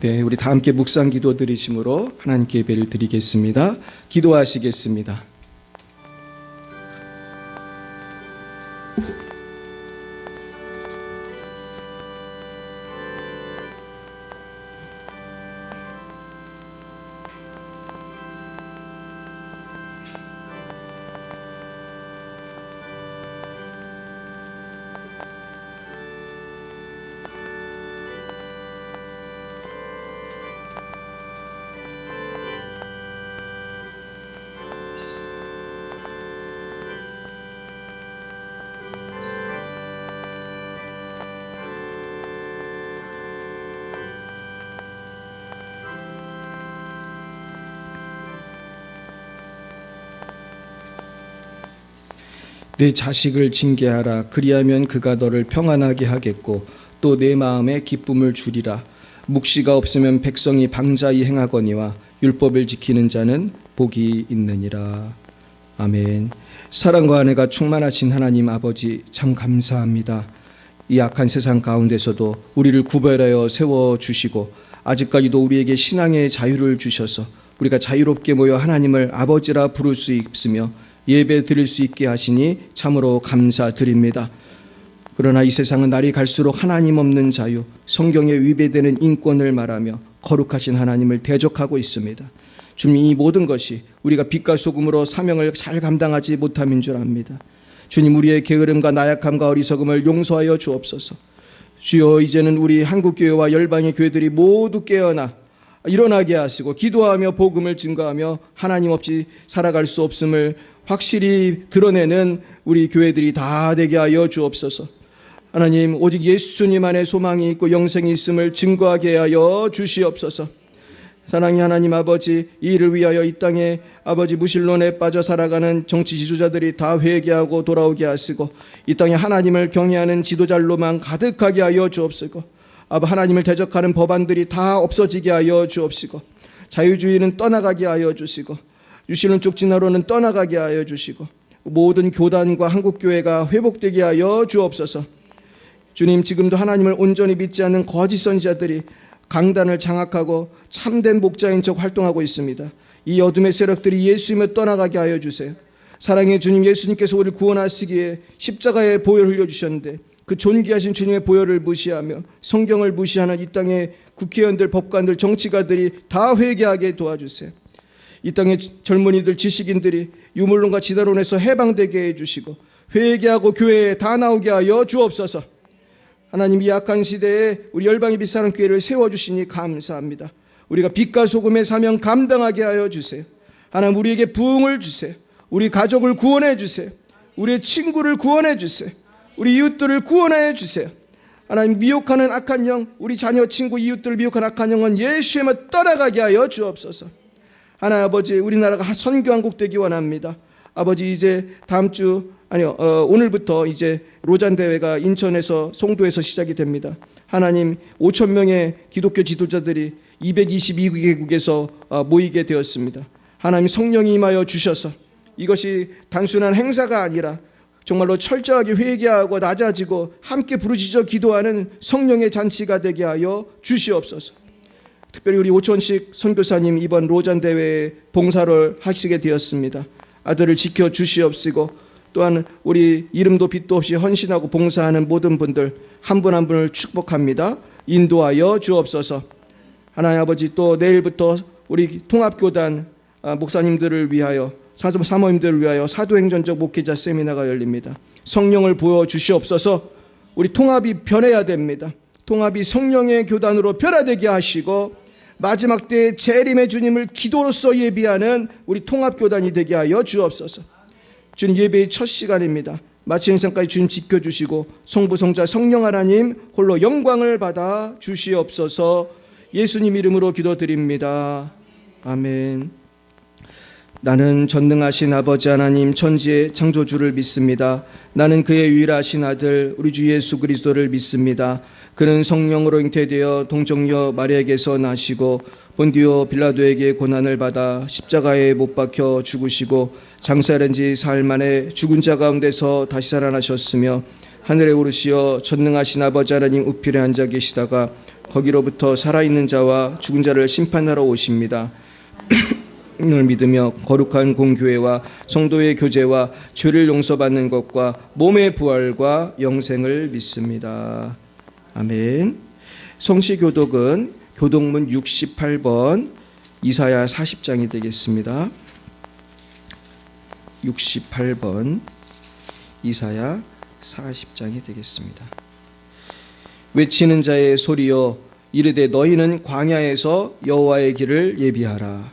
네, 우리 다 함께 묵상 기도 드리심으로 하나님께 예배를 드리겠습니다. 기도하시겠습니다. 내 자식을 징계하라. 그리하면 그가 너를 평안하게 하겠고 또 내 마음에 기쁨을 주리라. 묵시가 없으면 백성이 방자히 행하거니와 율법을 지키는 자는 복이 있느니라. 아멘. 사랑과 은혜가 충만하신 하나님 아버지, 참 감사합니다. 이 악한 세상 가운데서도 우리를 구별하여 세워주시고 아직까지도 우리에게 신앙의 자유를 주셔서 우리가 자유롭게 모여 하나님을 아버지라 부를 수 있으며 예배 드릴 수 있게 하시니 참으로 감사드립니다. 그러나 이 세상은 날이 갈수록 하나님 없는 자유, 성경에 위배되는 인권을 말하며 거룩하신 하나님을 대적하고 있습니다. 주님, 이 모든 것이 우리가 빛과 소금으로 사명을 잘 감당하지 못함인 줄 압니다. 주님, 우리의 게으름과 나약함과 어리석음을 용서하여 주옵소서. 주여, 이제는 우리 한국교회와 열방의 교회들이 모두 깨어나 일어나게 하시고 기도하며 복음을 증거하며 하나님 없이 살아갈 수 없음을 확실히 드러내는 우리 교회들이 다 되게 하여 주옵소서. 하나님, 오직 예수님 안에 소망이 있고 영생이 있음을 증거하게 하여 주시옵소서. 사랑의 하나님 아버지, 이 일을 위하여 이 땅에 아버지 무신론에 빠져 살아가는 정치 지도자들이 다 회개하고 돌아오게 하시고 이 땅에 하나님을 경외하는 지도자로만 가득하게 하여 주옵시고 하나님을 대적하는 법안들이 다 없어지게 하여 주옵시고 자유주의는 떠나가게 하여 주시고 유신론 쪽 진화론은 떠나가게 하여 주시고 모든 교단과 한국교회가 회복되게 하여 주옵소서. 주님, 지금도 하나님을 온전히 믿지 않는 거짓 선지자들이 강단을 장악하고 참된 목자인 척 활동하고 있습니다. 이 어둠의 세력들이 예수님을 떠나가게 하여 주세요. 사랑의 주님, 예수님께서 우리를 구원하시기에 십자가의 보혈을 흘려주셨는데 그 존귀하신 주님의 보혈을 무시하며 성경을 무시하는 이 땅의 국회의원들, 법관들, 정치가들이 다 회개하게 도와주세요. 이 땅의 젊은이들, 지식인들이 유물론과 지다론에서 해방되게 해주시고 회개하고 교회에 다 나오게 하여 주옵소서. 하나님, 이 악한 시대에 우리 열방의 빛사는 교회를 세워주시니 감사합니다. 우리가 빛과 소금의 사명 감당하게 하여 주세요. 하나님, 우리에게 부흥을 주세요. 우리 가족을 구원해 주세요. 우리의 친구를 구원해 주세요. 우리 이웃들을 구원해 주세요. 하나님, 미혹하는 악한 영, 우리 자녀, 친구, 이웃들을 미혹하는 악한 영은 예수님을 떠나가게 하여 주옵소서. 하나님 아버지, 우리나라가 선교한국 되기 원합니다. 아버지, 이제 오늘부터 이제 로잔 대회가 인천에서 송도에서 시작이 됩니다. 하나님, 5천 명의 기독교 지도자들이 222개국에서 모이게 되었습니다. 하나님, 성령이 임하여 주셔서 이것이 단순한 행사가 아니라 정말로 철저하게 회개하고 낮아지고 함께 부르짖어 기도하는 성령의 잔치가 되게 하여 주시옵소서. 특별히 우리 오천식 선교사님 이번 로잔 대회에 봉사를 하시게 되었습니다. 아들을 지켜 주시옵시고 또한 우리 이름도 빛도 없이 헌신하고 봉사하는 모든 분들 한 분 한 분을 축복합니다. 인도하여 주옵소서. 하나님 아버지, 또 내일부터 우리 통합교단 목사님들을 위하여, 사모님들을 위하여 사도행전적 목회자 세미나가 열립니다. 성령을 보여주시옵소서. 우리 통합이 변해야 됩니다. 통합이 성령의 교단으로 변화되게 하시고 마지막 때에 재림의 주님을 기도로서 예비하는 우리 통합교단이 되게 하여 주옵소서. 주님, 예배의 첫 시간입니다. 마치는 시간까지 주님 지켜주시고 성부, 성자, 성령 하나님 홀로 영광을 받아 주시옵소서. 예수님 이름으로 기도드립니다. 아멘. 나는 전능하신 아버지 하나님 천지의 창조주를 믿습니다. 나는 그의 유일하신 아들 우리 주 예수 그리스도를 믿습니다. 그는 성령으로 잉태되어 동정녀 마리아에게서 나시고 본디오 빌라도에게 고난을 받아 십자가에 못 박혀 죽으시고 장사된 지 사흘 만에 죽은 자 가운데서 다시 살아나셨으며 하늘에 오르시어 전능하신 아버지 하나님 우편에 앉아 계시다가 거기로부터 살아있는 자와 죽은 자를 심판하러 오십니다. 을 믿으며 거룩한 공교회와 성도의 교제와 죄를 용서받는 것과 몸의 부활과 영생을 믿습니다. 아멘. 성시교독은 교독문 68번 이사야 40장이 되겠습니다. 68번 이사야 40장이 되겠습니다. 외치는 자의 소리여 이르되 너희는 광야에서 여호와의 길을 예비하라.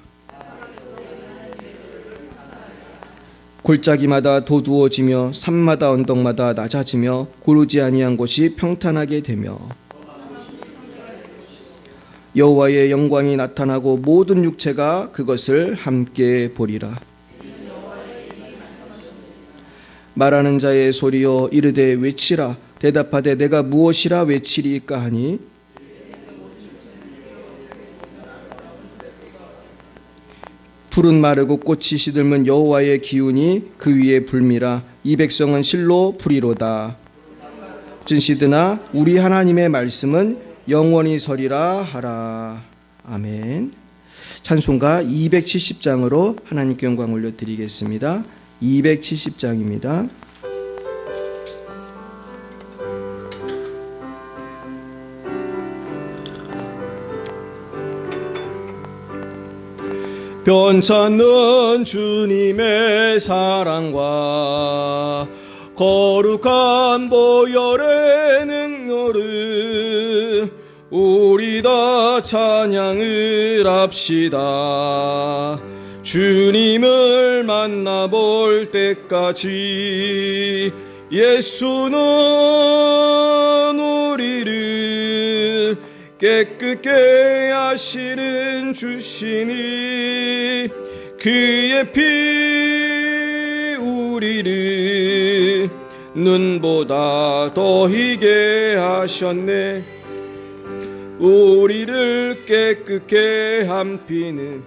골짜기마다 도두어지며 산마다 언덕마다 낮아지며 고르지 아니한 곳이 평탄하게 되며 여호와의 영광이 나타나고 모든 육체가 그것을 함께 보리라. 말하는 자의 소리여 이르되 외치라. 대답하되 내가 무엇이라 외치리까 하니 풀은 마르고 꽃이 시들면 여호와의 기운이 그 위에 불미라. 이 백성은 실로 불이로다. 진시드나 우리 하나님의 말씀은 영원히 서리라 하라. 아멘. 찬송가 270장으로 하나님께 영광 올려드리겠습니다. 270장입니다. 변찮는 주님의 사랑과 거룩한 보혈의 능력을 우리 다 찬양을 합시다. 주님을 만나볼 때까지 예수는 우리를 깨끗게 하시는 주시니 그의 피 우리를 눈보다 더 희게 하셨네. 우리를 깨끗게 한 피는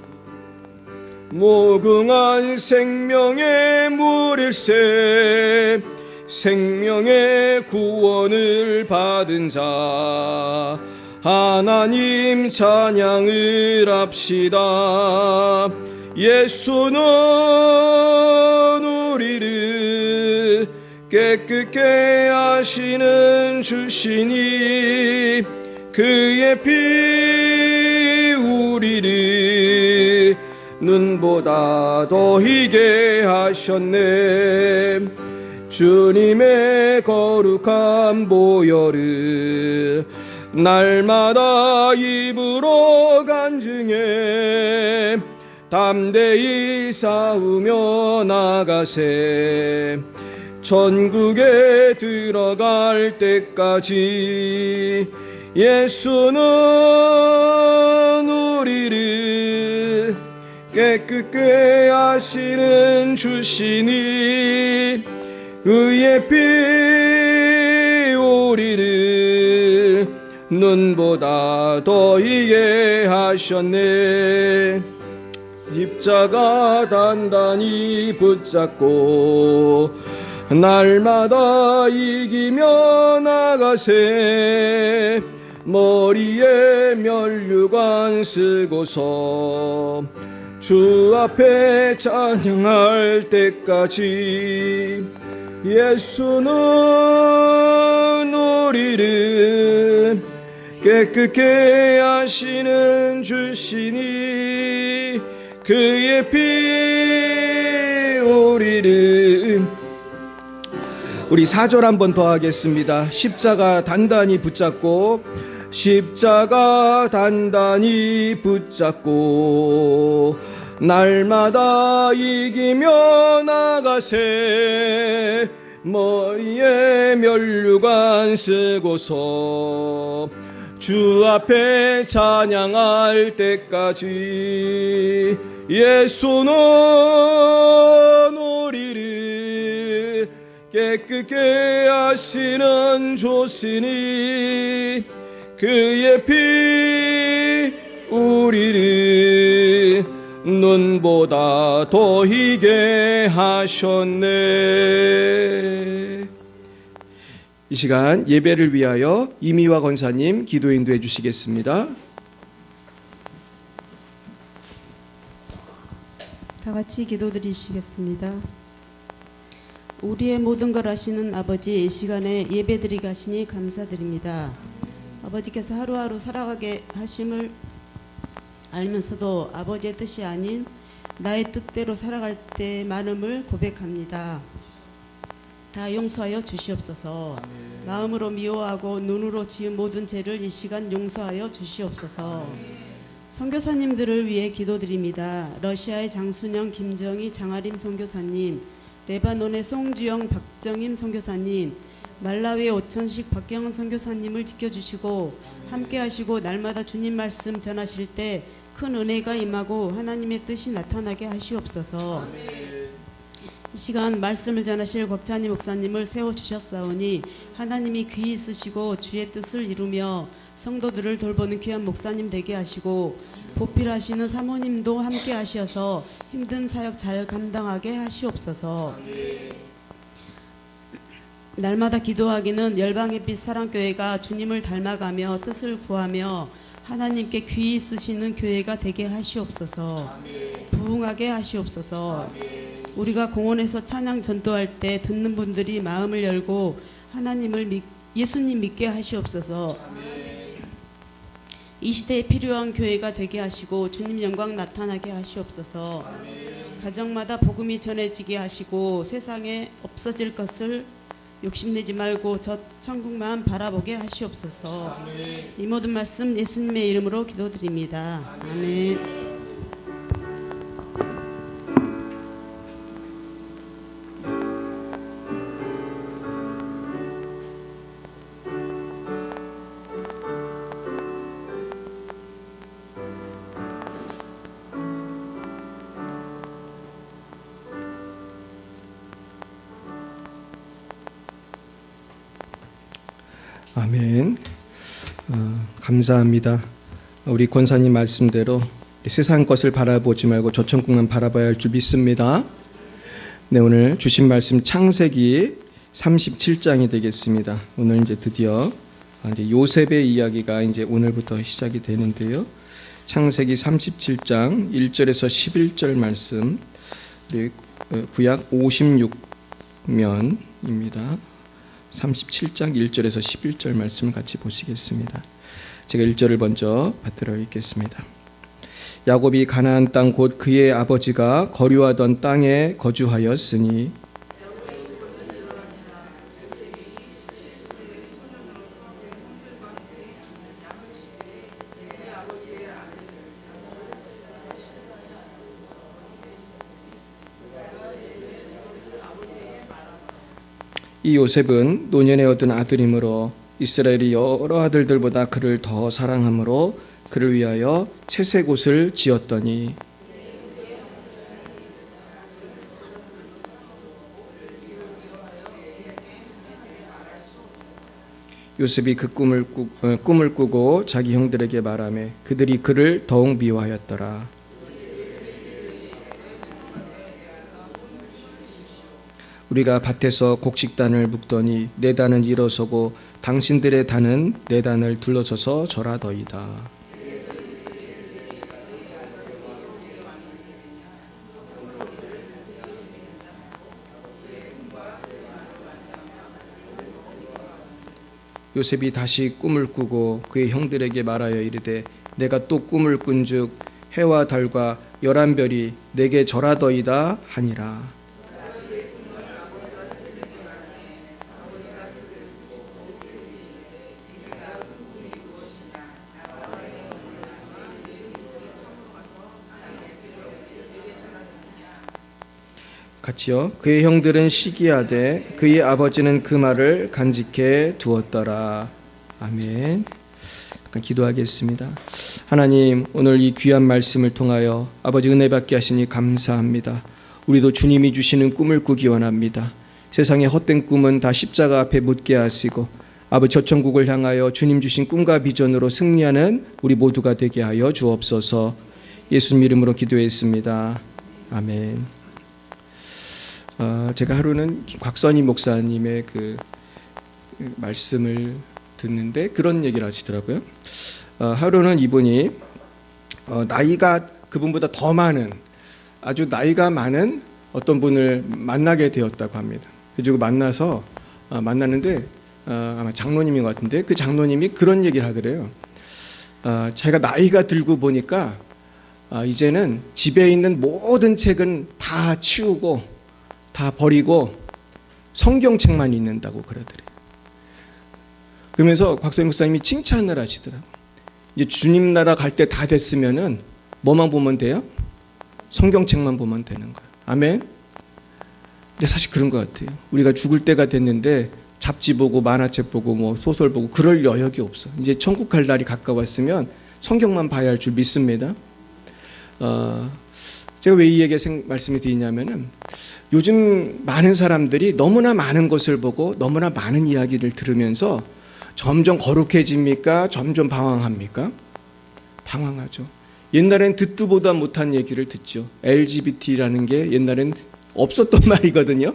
무궁한 생명의 물일세. 생명의 구원을 받은 자 하나님 찬양을 합시다. 예수는 우리를 깨끗게 하시는 주시니 그의 피 우리를 눈보다 더 희게 하셨네. 주님의 거룩한 보혈을 날마다 입으로 간증해 담대히 싸우며 나가세. 천국에 들어갈 때까지 예수는 우리를 깨끗게 하시는 주시니 그의 피 우리를 눈보다 더 희게 하셨네. 십자가 단단히 붙잡고 날마다 이기며 나가세. 머리에 면류관 쓰고서 주 앞에 찬양할 때까지 예수는 우리를 깨끗게 하시는 주시니 그의 피 우리를. 우리 4절 한 번 더 하겠습니다. 십자가 단단히 붙잡고 십자가 단단히 붙잡고 날마다 이기며 나가세. 머리에 면류관 쓰고서 주 앞에 찬양할 때까지 예수는 우리를 깨끗게 하시는 조시니 그의 피 우리를 눈보다 더 희게 하셨네. 이 시간 예배를 위하여 이미화 권사님 기도 인도해 주시겠습니다. 다 같이 기도드리시겠습니다. 우리의 모든 걸 아시는 아버지, 이 시간에 예배드리게 하시니 감사드립니다. 아버지께서 하루하루 살아가게 하심을 알면서도 아버지의 뜻이 아닌 나의 뜻대로 살아갈 때 많음을 고백합니다. 다 용서하여 주시옵소서. 마음으로 미워하고 눈으로 지은 모든 죄를 이 시간 용서하여 주시옵소서. 선교사님들을 위해 기도드립니다. 러시아의 장순영, 김정희, 장아림 선교사님, 레바논의 송주영, 박정임 선교사님, 말라위의 오천식, 박경은 선교사님을 지켜주시고 함께 하시고 날마다 주님 말씀 전하실 때 큰 은혜가 임하고 하나님의 뜻이 나타나게 하시옵소서. 이 시간 말씀을 전하실 곽찬희 목사님을 세워주셨사오니 하나님이 귀히 있으시고 주의 뜻을 이루며 성도들을 돌보는 귀한 목사님 되게 하시고 보필하시는 사모님도 함께 하셔서 힘든 사역 잘 감당하게 하시옵소서. 날마다 기도하기는 열방의 빛 사랑교회가 주님을 닮아가며 뜻을 구하며 하나님께 귀히 쓰시는 교회가 되게 하시옵소서. 부흥하게 하시옵소서. 우리가 공원에서 찬양 전도할 때 듣는 분들이 마음을 열고 하나님을 예수님 믿게 하시옵소서. 이 시대에 필요한 교회가 되게 하시고 주님 영광 나타나게 하시옵소서. 가정마다 복음이 전해지게 하시고 세상에 없어질 것을 욕심내지 말고 저 천국만 바라보게 하시옵소서. 이 모든 말씀 예수님의 이름으로 기도드립니다. 아멘. 아멘. 감사합니다. 우리 권사님 말씀대로 세상 것을 바라보지 말고 저 천국만 바라봐야 할 줄 믿습니다. 네, 오늘 주신 말씀 창세기 37장이 되겠습니다. 오늘 이제 드디어 이제 요셉의 이야기가 이제 오늘부터 시작이 되는데요. 창세기 37장 1절에서 11절 말씀, 구약 56면입니다. 37장 1절에서 11절 말씀을 같이 보시겠습니다. 제가 1절을 먼저 받들어 읽겠습니다. 야곱이 가나안 땅 곧 그의 아버지가 거류하던 땅에 거주하였으니 이 요셉은 노년에 얻은 아들이므로 이스라엘이 여러 아들들보다 그를 더 사랑하므로 그를 위하여 채색 옷을 지었더니 요셉이 그 꿈을 꾸고 자기 형들에게 말하매 그들이 그를 더욱 미워하였더라. 우리가 밭에서 곡식단을 묶더니 내 단은 일어서고 당신들의 단은 내 단을 둘러서서 절하더이다. 요셉이 다시 꿈을 꾸고 그의 형들에게 말하여 이르되 내가 또 꿈을 꾼즉 해와 달과 11별이 내게 절하더이다 하니라. 같이요. 그의 형들은 시기하되 그의 아버지는 그 말을 간직해 두었더라. 아멘. 잠깐 기도하겠습니다. 하나님, 오늘 이 귀한 말씀을 통하여 아버지 은혜 받게 하시니 감사합니다. 우리도 주님이 주시는 꿈을 꾸기 원합니다. 세상의 헛된 꿈은 다 십자가 앞에 묻게 하시고 아버지 저 천국을 향하여 주님 주신 꿈과 비전으로 승리하는 우리 모두가 되게 하여 주옵소서. 예수님 이름으로 기도했습니다. 아멘. 제가 하루는 곽선희 목사님의 그 말씀을 듣는데 그런 얘기를 하시더라고요. 하루는 이분이 나이가 그분보다 더 많은, 아주 나이가 많은 어떤 분을 만나게 되었다고 합니다. 그리고 만났는데 아마 장로님인 것 같은데, 그 장로님이 그런 얘기를 하더래요. 자기가 나이가 들고 보니까 이제는 집에 있는 모든 책은 다 치우고 다 버리고 성경책만 읽는다고 그러더래요. 그러면서 곽선희 목사님이 칭찬을 하시더라고요. 이제 주님 나라 갈 때 다 됐으면은 뭐만 보면 돼요? 성경책만 보면 되는 거예요. 아멘. 근데 사실 그런 것 같아요. 우리가 죽을 때가 됐는데 잡지 보고 만화책 보고 뭐 소설 보고 그럴 여력이 없어. 이제 천국 갈 날이 가까웠으면 성경만 봐야 할 줄 믿습니다. 제가 왜 이 얘기 말씀을 드리냐면은 요즘 많은 사람들이 너무나 많은 것을 보고 너무나 많은 이야기를 들으면서 점점 거룩해집니까? 점점 방황합니까? 방황하죠. 옛날엔 듣도 보다 못한 얘기를 듣죠. LGBT라는 게 옛날엔 없었던 말이거든요.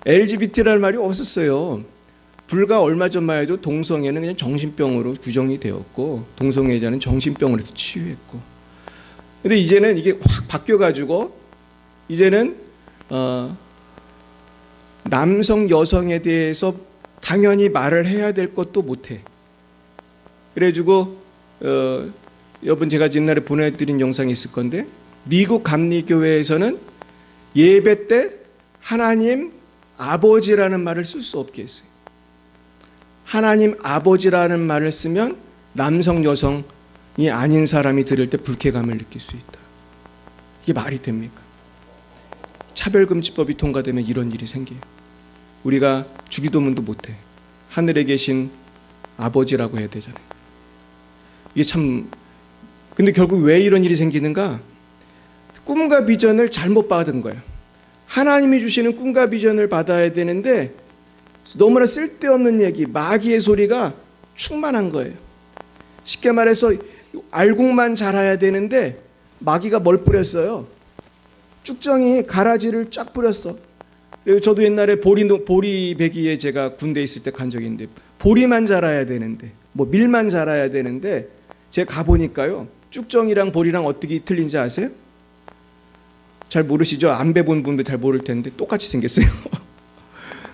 LGBT라는 말이 없었어요. 불과 얼마 전만 해도 동성애는 그냥 정신병으로 규정이 되었고 동성애자는 정신병으로 치유했고, 근데 이제는 이게 확 바뀌어가지고 이제는 남성 여성에 대해서 당연히 말을 해야 될 것도 못해. 그래가지고 여러분 제가 옛날에 보내드린 영상이 있을 건데, 미국 감리교회에서는 예배 때 하나님 아버지라는 말을 쓸 수 없게 했어요. 하나님 아버지라는 말을 쓰면 남성 여성이 아닌 사람이 들을 때 불쾌감을 느낄 수 있다. 이게 말이 됩니까? 차별금지법이 통과되면 이런 일이 생겨요. 우리가 주기도문도 못해. 하늘에 계신 아버지라고 해야 되잖아요. 이게 참, 근데 결국 왜 이런 일이 생기는가? 꿈과 비전을 잘못 받은 거예요. 하나님이 주시는 꿈과 비전을 받아야 되는데 너무나 쓸데없는 얘기, 마귀의 소리가 충만한 거예요. 쉽게 말해서 알곡만 자라야 되는데 마귀가 뭘 뿌렸어요? 쭉정이 가라지를 쫙 뿌렸어. 그리고 저도 옛날에 보리배기에 제가 군대에 있을 때 간 적이 있는데 보리만 자라야 되는데 뭐 밀만 자라야 되는데 제가 가보니까요, 쭉정이랑 보리랑 어떻게 틀린지 아세요? 잘 모르시죠? 안 배본 분들 잘 모를 텐데 똑같이 생겼어요.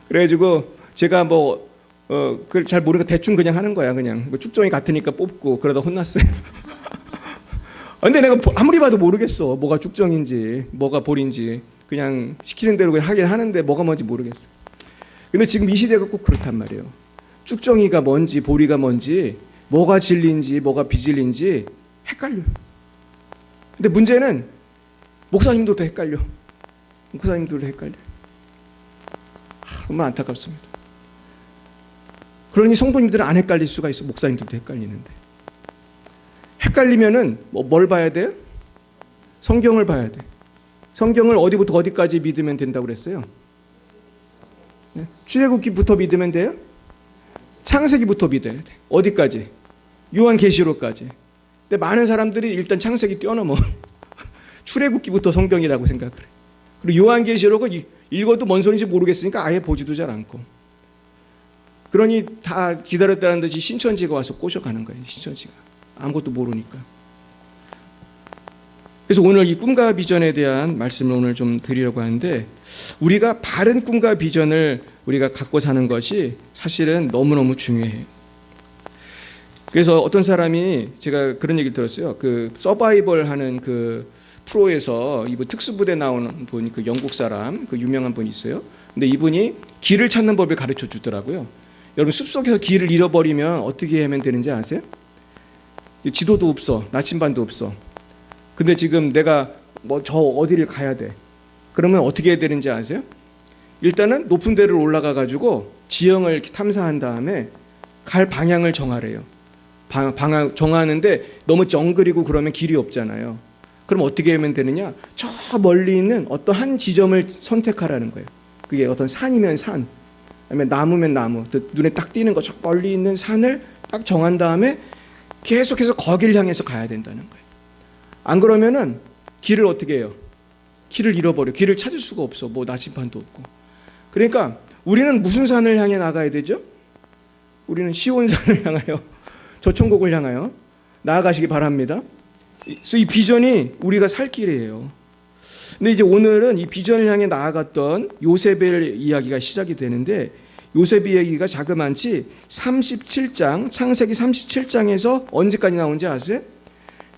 그래가지고 제가 그걸 잘 모르니까 대충 그냥 하는 거야. 그냥 쭉정이 같으니까 뽑고 그러다 혼났어요. 근데 내가 아무리 봐도 모르겠어. 뭐가 쭉정인지 뭐가 보리인지. 그냥 시키는 대로 그냥 하긴 하는데 뭐가 뭔지 모르겠어. 근데 지금 이 시대가 꼭 그렇단 말이에요. 쭉정이가 뭔지 보리가 뭔지, 뭐가 진리인지 뭐가 비진리인지 헷갈려요. 근데 문제는 목사님들도 헷갈려. 목사님들도 헷갈려. 정말 안타깝습니다. 그러니 성도님들은 안 헷갈릴 수가 있어. 목사님들도 헷갈리는데. 헷갈리면은 뭘 봐야 돼요? 성경을 봐야 돼. 성경을 어디부터 어디까지 믿으면 된다고 그랬어요? 네. 출애굽기부터 믿으면 돼요? 창세기부터 믿어야 돼. 어디까지? 요한계시록까지. 근데 많은 사람들이 일단 창세기 뛰어넘어. 출애굽기부터 성경이라고 생각을 해. 그리고 요한계시록은 읽어도 뭔 소리인지 모르겠으니까 아예 보지도 잘 않고. 그러니 다 기다렸다는 듯이 신천지가 와서 꼬셔가는 거예요. 신천지가. 아무것도 모르니까. 그래서 오늘 이 꿈과 비전에 대한 말씀을 오늘 좀 드리려고 하는데, 우리가 바른 꿈과 비전을 우리가 갖고 사는 것이 사실은 너무너무 중요해요. 그래서 어떤 사람이, 제가 그런 얘기를 들었어요. 그 서바이벌 하는 그 프로에서 이분 특수부대 나오는 분, 그 영국 사람, 그 유명한 분이 있어요. 근데 이분이 길을 찾는 법을 가르쳐 주더라고요. 여러분, 숲속에서 길을 잃어버리면 어떻게 하면 되는지 아세요? 지도도 없어. 나침반도 없어. 근데 지금 내가 저 어디를 가야 돼. 그러면 어떻게 해야 되는지 아세요? 일단은 높은 데를 올라가 가지고 지형을 탐사한 다음에 갈 방향을 정하래요. 방향 정하는데 너무 정글이고 그러면 길이 없잖아요. 그럼 어떻게 하면 되느냐? 저 멀리 있는 어떤 한 지점을 선택하라는 거예요. 그게 어떤 산이면 산, 아니면 나무면 나무, 눈에 딱 띄는 거 저 멀리 있는 산을 딱 정한 다음에 계속해서 거기를 향해서 가야 된다는 거예요. 안 그러면은 길을 어떻게 해요? 길을 잃어버려. 길을 찾을 수가 없어. 뭐 나침반도 없고. 그러니까 우리는 무슨 산을 향해 나가야 되죠? 우리는 시온산을 향하여 저천국을 향하여 나아가시기 바랍니다. 그래서 이 비전이 우리가 살 길이에요. 근데 이제 오늘은 이 비전을 향해 나아갔던 요셉의 이야기가 시작이 되는데, 요셉의 얘기가 자그만치 37장, 창세기 37장에서 언제까지 나오는지 아세요?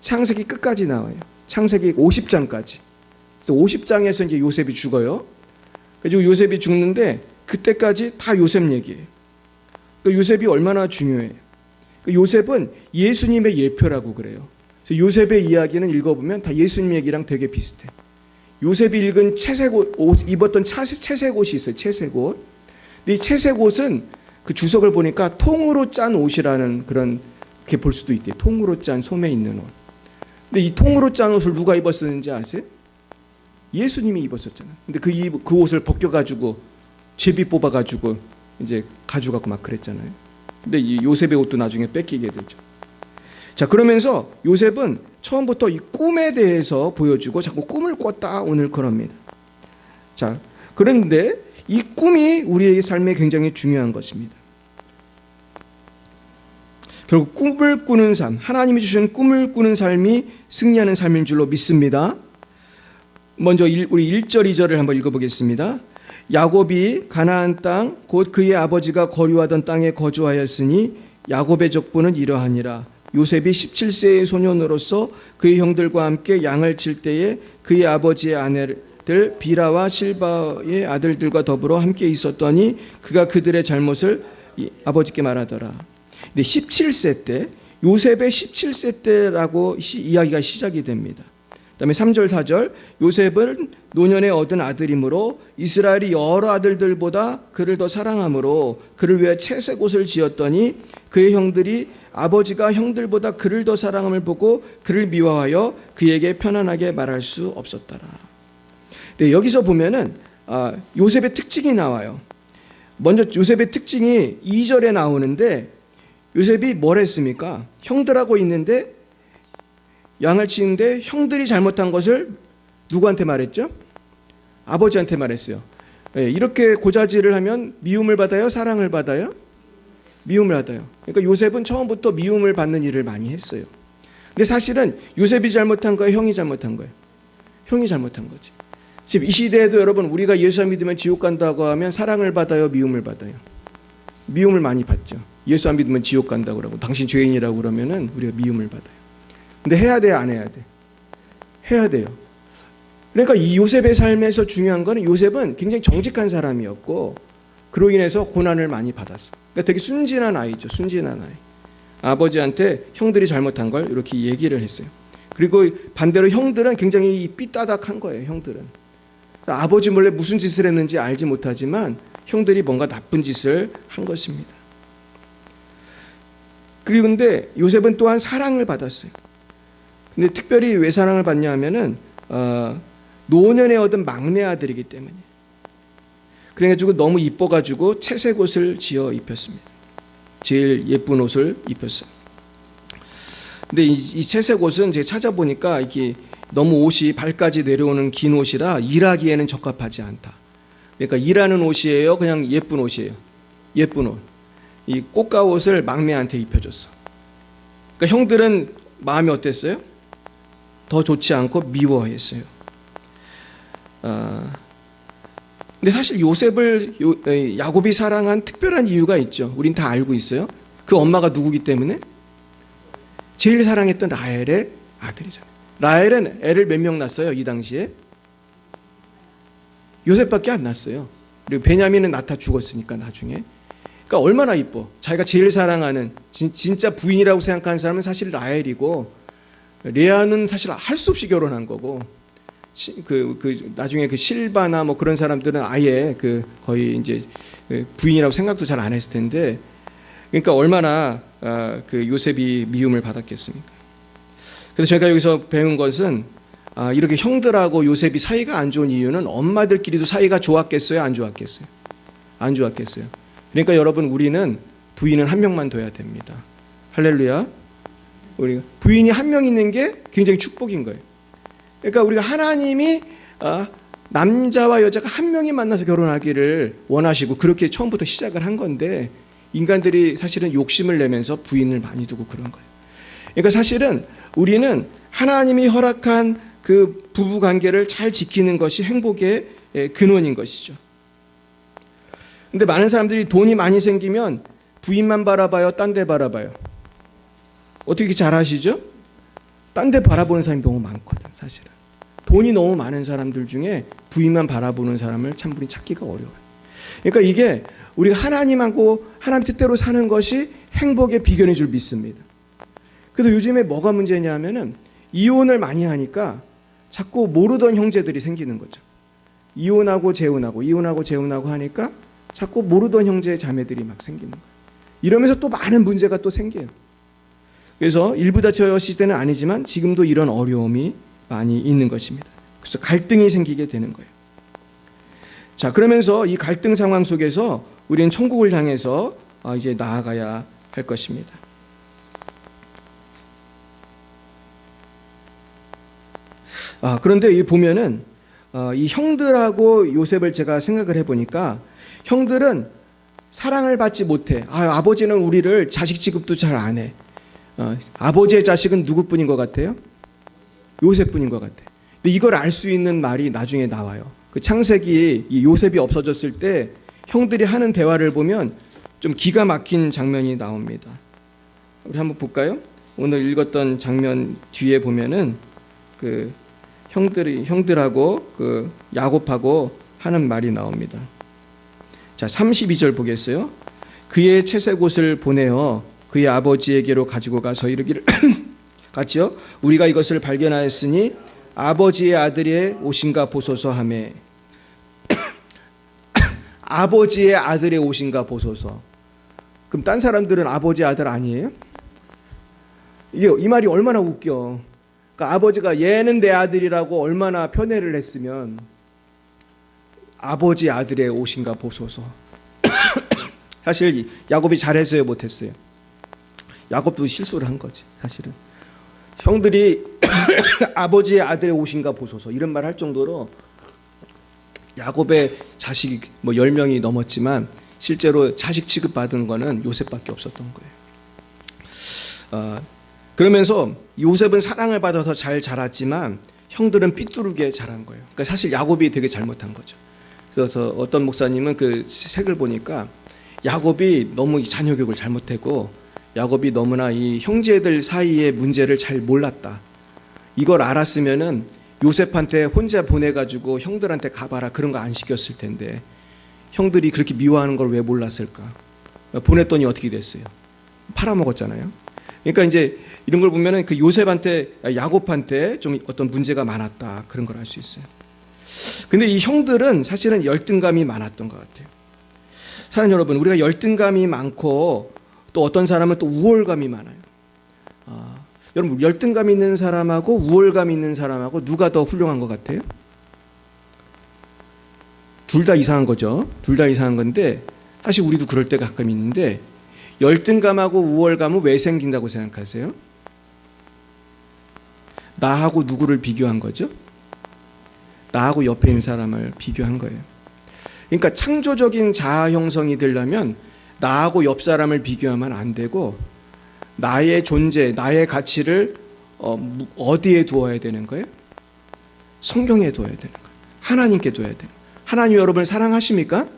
창세기 끝까지 나와요. 창세기 50장까지. 그래서 50장에서 이제 요셉이 죽어요. 그리고 요셉이 죽는데 그때까지 다 요셉 얘기예요. 요셉이 얼마나 중요해요. 요셉은 예수님의 예표라고 그래요. 그래서 요셉의 이야기는 읽어보면 다 예수님 얘기랑 되게 비슷해. 요셉이 읽은 입었던 채색 옷이 있어요. 채색 옷. 근데 이 채색 옷은 그 주석을 보니까 통으로 짠 옷이라는 그런 게 볼 수도 있대요. 통으로 짠 소매 있는 옷. 근데 이 통으로 짠 옷을 누가 입었었는지 아세요? 예수님이 입었었잖아요. 근데 그 옷을 벗겨가지고 제비 뽑아가지고 이제 가져가고 막 그랬잖아요. 근데 이 요셉의 옷도 나중에 뺏기게 되죠. 자, 그러면서 요셉은 처음부터 이 꿈에 대해서 보여주고 자꾸 꿈을 꿨다 오늘 그럽니다. 자, 그런데 이 꿈이 우리의 삶에 굉장히 중요한 것입니다. 결국 꿈을 꾸는 삶, 하나님이 주신 꿈을 꾸는 삶이 승리하는 삶인 줄로 믿습니다. 먼저 우리 1절, 2절을 한번 읽어보겠습니다. 야곱이 가나안 땅 곧 그의 아버지가 거류하던 땅에 거주하였으니 야곱의 족보는 이러하니라. 요셉이 17세의 소년으로서 그의 형들과 함께 양을 칠 때에 그의 아버지의 아내들 비라와 실바의 아들들과 더불어 함께 있었더니 그가 그들의 잘못을 아버지께 말하더라. 근데 17세 때, 요셉의 17세 때라고 이야기가 시작이 됩니다. 그 다음에 3절, 4절, 요셉은 노년에 얻은 아들이므로 이스라엘이 여러 아들들보다 그를 더 사랑하므로 그를 위해 채색 옷을 지었더니 그의 형들이 아버지가 형들보다 그를 더 사랑함을 보고 그를 미워하여 그에게 편안하게 말할 수 없었더라. 네, 여기서 보면은 요셉의 특징이 나와요. 먼저 요셉의 특징이 2절에 나오는데, 요셉이 뭘 했습니까? 형들하고 있는데 양을 치는데 형들이 잘못한 것을 누구한테 말했죠? 아버지한테 말했어요. 네, 이렇게 고자질을 하면 미움을 받아요? 사랑을 받아요? 미움을 받아요. 그러니까 요셉은 처음부터 미움을 받는 일을 많이 했어요. 근데 사실은 요셉이 잘못한 거예요? 형이 잘못한 거예요? 형이 잘못한 거지. 지금 이 시대에도 여러분, 우리가 예수 안 믿으면 지옥 간다고 하면 사랑을 받아요? 미움을 받아요? 미움을 많이 받죠. 예수 안 믿으면 지옥 간다고 그러고 당신 죄인이라고 그러면은 우리가 미움을 받아요. 근데 해야 돼, 안 해야 돼? 해야 돼요. 그러니까 이 요셉의 삶에서 중요한 거는 요셉은 굉장히 정직한 사람이었고 그로 인해서 고난을 많이 받았어요. 그러니까 되게 순진한 아이죠. 순진한 아이. 아버지한테 형들이 잘못한 걸 이렇게 얘기를 했어요. 그리고 반대로 형들은 굉장히 삐따닥한 거예요. 형들은. 아버지 몰래 무슨 짓을 했는지 알지 못하지만 형들이 뭔가 나쁜 짓을 한 것입니다. 그리고 근데 요셉은 또한 사랑을 받았어요. 근데 특별히 왜 사랑을 받냐 하면은 노년에 얻은 막내 아들이기 때문에. 그래가지고 너무 이뻐가지고 채색 옷을 지어 입혔습니다. 제일 예쁜 옷을 입혔어요. 근데 이 채색 옷은 제가 찾아보니까 이게 너무 옷이 발까지 내려오는 긴 옷이라 일하기에는 적합하지 않다. 그러니까 일하는 옷이에요? 그냥 예쁜 옷이에요? 예쁜 옷. 이 꽃가옷을 막내한테 입혀줬어. 그러니까 형들은 마음이 어땠어요? 더 좋지 않고 미워했어요. 근데 사실 요셉을 야곱이 사랑한 특별한 이유가 있죠. 우린 다 알고 있어요. 그 엄마가 누구기 때문에? 제일 사랑했던 라헬의 아들이잖아요. 라헬은 애를 몇 명 낳았어요? 이 당시에? 요셉밖에 안 낳았어요. 그리고 베냐민은 낳다 죽었으니까 나중에. 그러니까 얼마나 이뻐. 자기가 제일 사랑하는 진짜 부인이라고 생각하는 사람은 사실 라헬이고, 레아는 사실 할 수 없이 결혼한 거고, 나중에 그 실바나 뭐 그런 사람들은 아예 거의 이제 부인이라고 생각도 잘 안 했을 텐데, 그러니까 얼마나 그 요셉이 미움을 받았겠습니까? 그래서 제가 여기서 배운 것은 이렇게 형들하고 요셉이 사이가 안 좋은 이유는 엄마들끼리도 사이가 좋았겠어요? 안 좋았겠어요? 안 좋았겠어요? 그러니까 여러분, 우리는 부인은 한 명만 둬야 됩니다. 할렐루야. 우리가 부인이 한 명 있는 게 굉장히 축복인 거예요. 그러니까 우리가 하나님이 남자와 여자가 한 명이 만나서 결혼하기를 원하시고 그렇게 처음부터 시작을 한 건데 인간들이 사실은 욕심을 내면서 부인을 많이 두고 그런 거예요. 그러니까 사실은 우리는 하나님이 허락한 그 부부 관계를 잘 지키는 것이 행복의 근원인 것이죠. 근데 많은 사람들이 돈이 많이 생기면 부인만 바라봐요, 딴 데 바라봐요. 어떻게 잘 아시죠? 딴 데 바라보는 사람이 너무 많거든, 사실은. 돈이 너무 많은 사람들 중에 부인만 바라보는 사람을 참으로 찾기가 어려워요. 그러니까 이게 우리가 하나님하고 하나님 뜻대로 사는 것이 행복의 비결인 줄 믿습니다. 그래도 요즘에 뭐가 문제냐면은 이혼을 많이 하니까 자꾸 모르던 형제들이 생기는 거죠. 이혼하고 재혼하고 하니까 자꾸 모르던 형제 자매들이 막 생기는 거예요. 이러면서 또 많은 문제가 또 생겨요. 그래서 일부 다처 시대는 아니지만 지금도 이런 어려움이 많이 있는 것입니다. 그래서 갈등이 생기게 되는 거예요. 자, 그러면서 이 갈등 상황 속에서 우리는 천국을 향해서 이제 나아가야 할 것입니다. 그런데 이 보면은 이 형들하고 요셉을 제가 생각을 해보니까 형들은 사랑을 받지 못해. 아버지는 우리를 자식 취급도 잘 안 해. 아버지의 자식은 누구뿐인 것 같아요? 요셉뿐인 것 같아. 근데 이걸 알 수 있는 말이 나중에 나와요. 그 창세기 이 요셉이 없어졌을 때 형들이 하는 대화를 보면 좀 기가 막힌 장면이 나옵니다. 우리 한번 볼까요? 오늘 읽었던 장면 뒤에 보면은 그 형들하고 그 야곱하고 하는 말이 나옵니다. 자, 32절 보겠어요. 그의 채색 옷을 보내어 그의 아버지에게로 가지고 가서 이르기를 같이요. 우리가 이것을 발견하였으니 아버지의 아들의 옷인가 보소서 하매. 아버지의 아들의 옷인가 보소서. 그럼 딴 사람들은 아버지 아들 아니에요? 이 말이 얼마나 웃겨. 그러니까 아버지가 얘는 내 아들이라고 얼마나 편애를 했으면 아버지 아들의 옷인가 보소서. 사실 야곱이 잘했어요, 못했어요? 야곱도 실수를 한 거지, 사실은. 형들이 아버지의 아들의 옷인가 보소서 이런 말 할 정도로 야곱의 자식이 10명이 넘었지만 실제로 자식 취급받은 거는 요셉밖에 없었던 거예요. 그러면서 요셉은 사랑을 받아서 잘 자랐지만 형들은 삐뚤게 자란 거예요. 그러니까 사실 야곱이 되게 잘못한 거죠. 그래서 어떤 목사님은 그 책을 보니까 야곱이 너무 자녀 교육을 잘못했고 야곱이 너무나 이 형제들 사이의 문제를 잘 몰랐다. 이걸 알았으면은 요셉한테 혼자 보내가지고 형들한테 가봐라 그런 거 안 시켰을 텐데 형들이 그렇게 미워하는 걸 왜 몰랐을까? 보냈더니 어떻게 됐어요? 팔아먹었잖아요. 그러니까 이제 이런 걸 보면은 그 야곱한테 좀 어떤 문제가 많았다 그런 걸 알 수 있어요. 근데 이 형들은 사실은 열등감이 많았던 것 같아요. 사랑하는 여러분, 우리가 열등감이 많고 또 어떤 사람은 또 우월감이 많아요. 여러분, 열등감 있는 사람하고 우월감 있는 사람하고 누가 더 훌륭한 것 같아요? 둘 다 이상한 거죠. 둘 다 이상한 건데 사실 우리도 그럴 때가 가끔 있는데 열등감하고 우월감은 왜 생긴다고 생각하세요? 나하고 누구를 비교한 거죠? 나하고 옆에 있는 사람을 비교한 거예요. 그러니까 창조적인 자아 형성이 되려면 나하고 옆 사람을 비교하면 안 되고 나의 존재, 나의 가치를 어디에 두어야 되는 거예요? 성경에 두어야 되는 거예요. 하나님께 두어야 되는 거예요. 하나님 여러분을 사랑하십니까?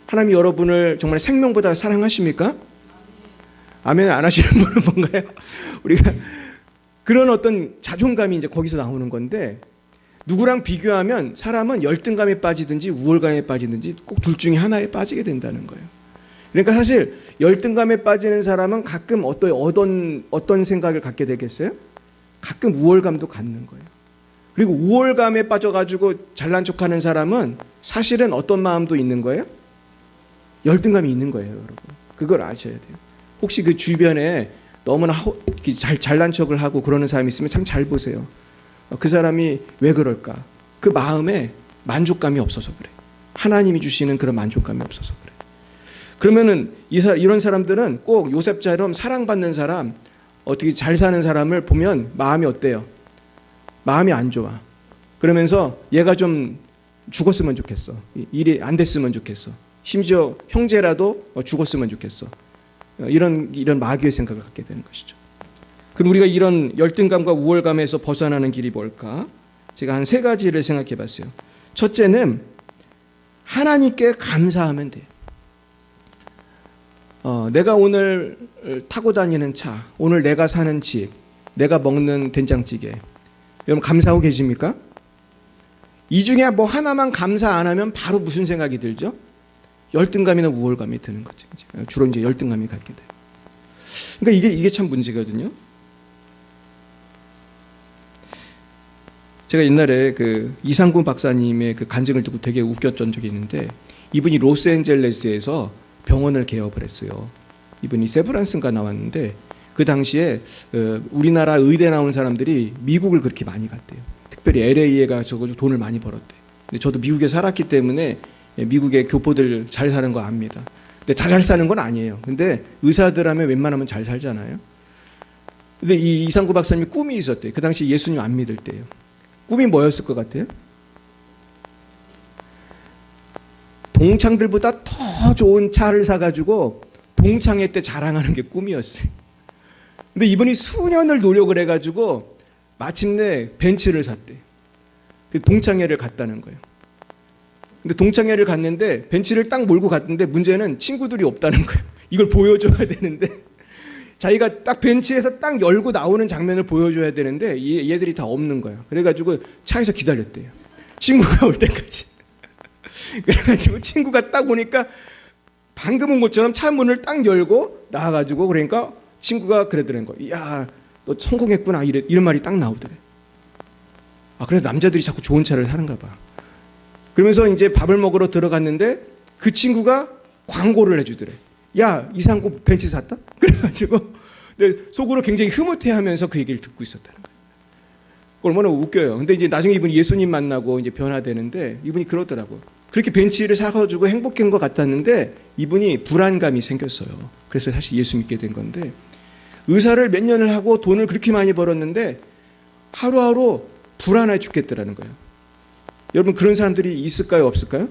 하나님 여러분을 정말 생명보다 사랑하십니까? 아멘 안 하시는 분은 뭔가요? 우리가 그런 어떤 자존감이 이제 거기서 나오는 건데 누구랑 비교하면 사람은 열등감에 빠지든지 우월감에 빠지든지 꼭 둘 중에 하나에 빠지게 된다는 거예요. 그러니까 사실 열등감에 빠지는 사람은 가끔 어떤 생각을 갖게 되겠어요? 가끔 우월감도 갖는 거예요. 그리고 우월감에 빠져가지고 잘난 척하는 사람은 사실은 어떤 마음도 있는 거예요? 열등감이 있는 거예요, 여러분. 그걸 아셔야 돼요. 혹시 그 주변에 너무나 잘난 척을 하고 그러는 사람이 있으면 참 잘 보세요. 그 사람이 왜 그럴까? 그 마음에 만족감이 없어서 그래. 하나님이 주시는 그런 만족감이 없어서 그래. 그러면은 이런 사람들은 꼭 요셉처럼 사랑받는 사람, 어떻게 잘 사는 사람을 보면 마음이 어때요? 마음이 안 좋아. 그러면서 얘가 좀 죽었으면 좋겠어. 일이 안 됐으면 좋겠어. 심지어 형제라도 죽었으면 좋겠어. 이런 마귀의 생각을 갖게 되는 것이죠. 그럼 우리가 이런 열등감과 우월감에서 벗어나는 길이 뭘까? 제가 한 3가지를 생각해 봤어요. 첫째는 하나님께 감사하면 돼요. 내가 오늘 타고 다니는 차, 오늘 내가 사는 집, 내가 먹는 된장찌개, 여러분 감사하고 계십니까? 이 중에 뭐 하나만 감사 안 하면 바로 무슨 생각이 들죠? 열등감이나 우월감이 드는 거죠. 주로 이제 열등감이 갖게 돼요. 그러니까 이게 참 문제거든요. 제가 옛날에 그 이상구 박사님의 그 간증을 듣고 되게 웃겼던 적이 있는데, 이분이 로스앤젤레스에서 병원을 개업을 했어요. 이분이 세브란스인가 나왔는데, 그 당시에 우리나라 의대 나온 사람들이 미국을 그렇게 많이 갔대요. 특별히 LA에 가서 돈을 많이 벌었대요. 근데 저도 미국에 살았기 때문에 미국의 교포들 잘 사는 거 압니다. 근데 다 잘 사는 건 아니에요. 근데 의사들 하면 웬만하면 잘 살잖아요. 근데 이 이상구 박사님이 꿈이 있었대요. 그 당시 예수님 안 믿을 때요. 꿈이 뭐였을 것 같아요? 동창들보다 더 좋은 차를 사가지고 동창회 때 자랑하는 게 꿈이었어요. 근데 이분이 수년을 노력을 해가지고 마침내 벤츠를 샀대요. 동창회를 갔다는 거예요. 근데 동창회를 갔는데 벤츠를 딱 몰고 갔는데 문제는 친구들이 없다는 거예요. 이걸 보여줘야 되는데 자기가 딱 벤츠에서 딱 열고 나오는 장면을 보여줘야 되는데 얘들이 다 없는 거예요. 그래가지고 차에서 기다렸대요. 친구가 올 때까지. 그래가지고 친구가 딱 오니까 방금 온 것처럼 차 문을 딱 열고 나와가지고 그러니까 친구가 그러더라는 거예요. 야, 너 성공했구나. 이런 말이 딱 나오더래. 아, 그래서 남자들이 자꾸 좋은 차를 사는가 봐. 그러면서 이제 밥을 먹으러 들어갔는데 그 친구가 광고를 해주더래. 야, 이상구 벤츠 샀다? 그래가지고 속으로 굉장히 흐뭇해하면서 그 얘기를 듣고 있었다는 거예요. 얼마나 웃겨요. 근데 이제 나중에 이분이 예수님 만나고 이제 변화되는데 이분이 그러더라고요. 그렇게 벤츠를 사가지고 행복한 것 같았는데 이분이 불안감이 생겼어요. 그래서 다시 예수 믿게 된 건데, 의사를 몇 년을 하고 돈을 그렇게 많이 벌었는데 하루하루 불안해 죽겠더라는 거예요. 여러분 그런 사람들이 있을까요? 없을까요?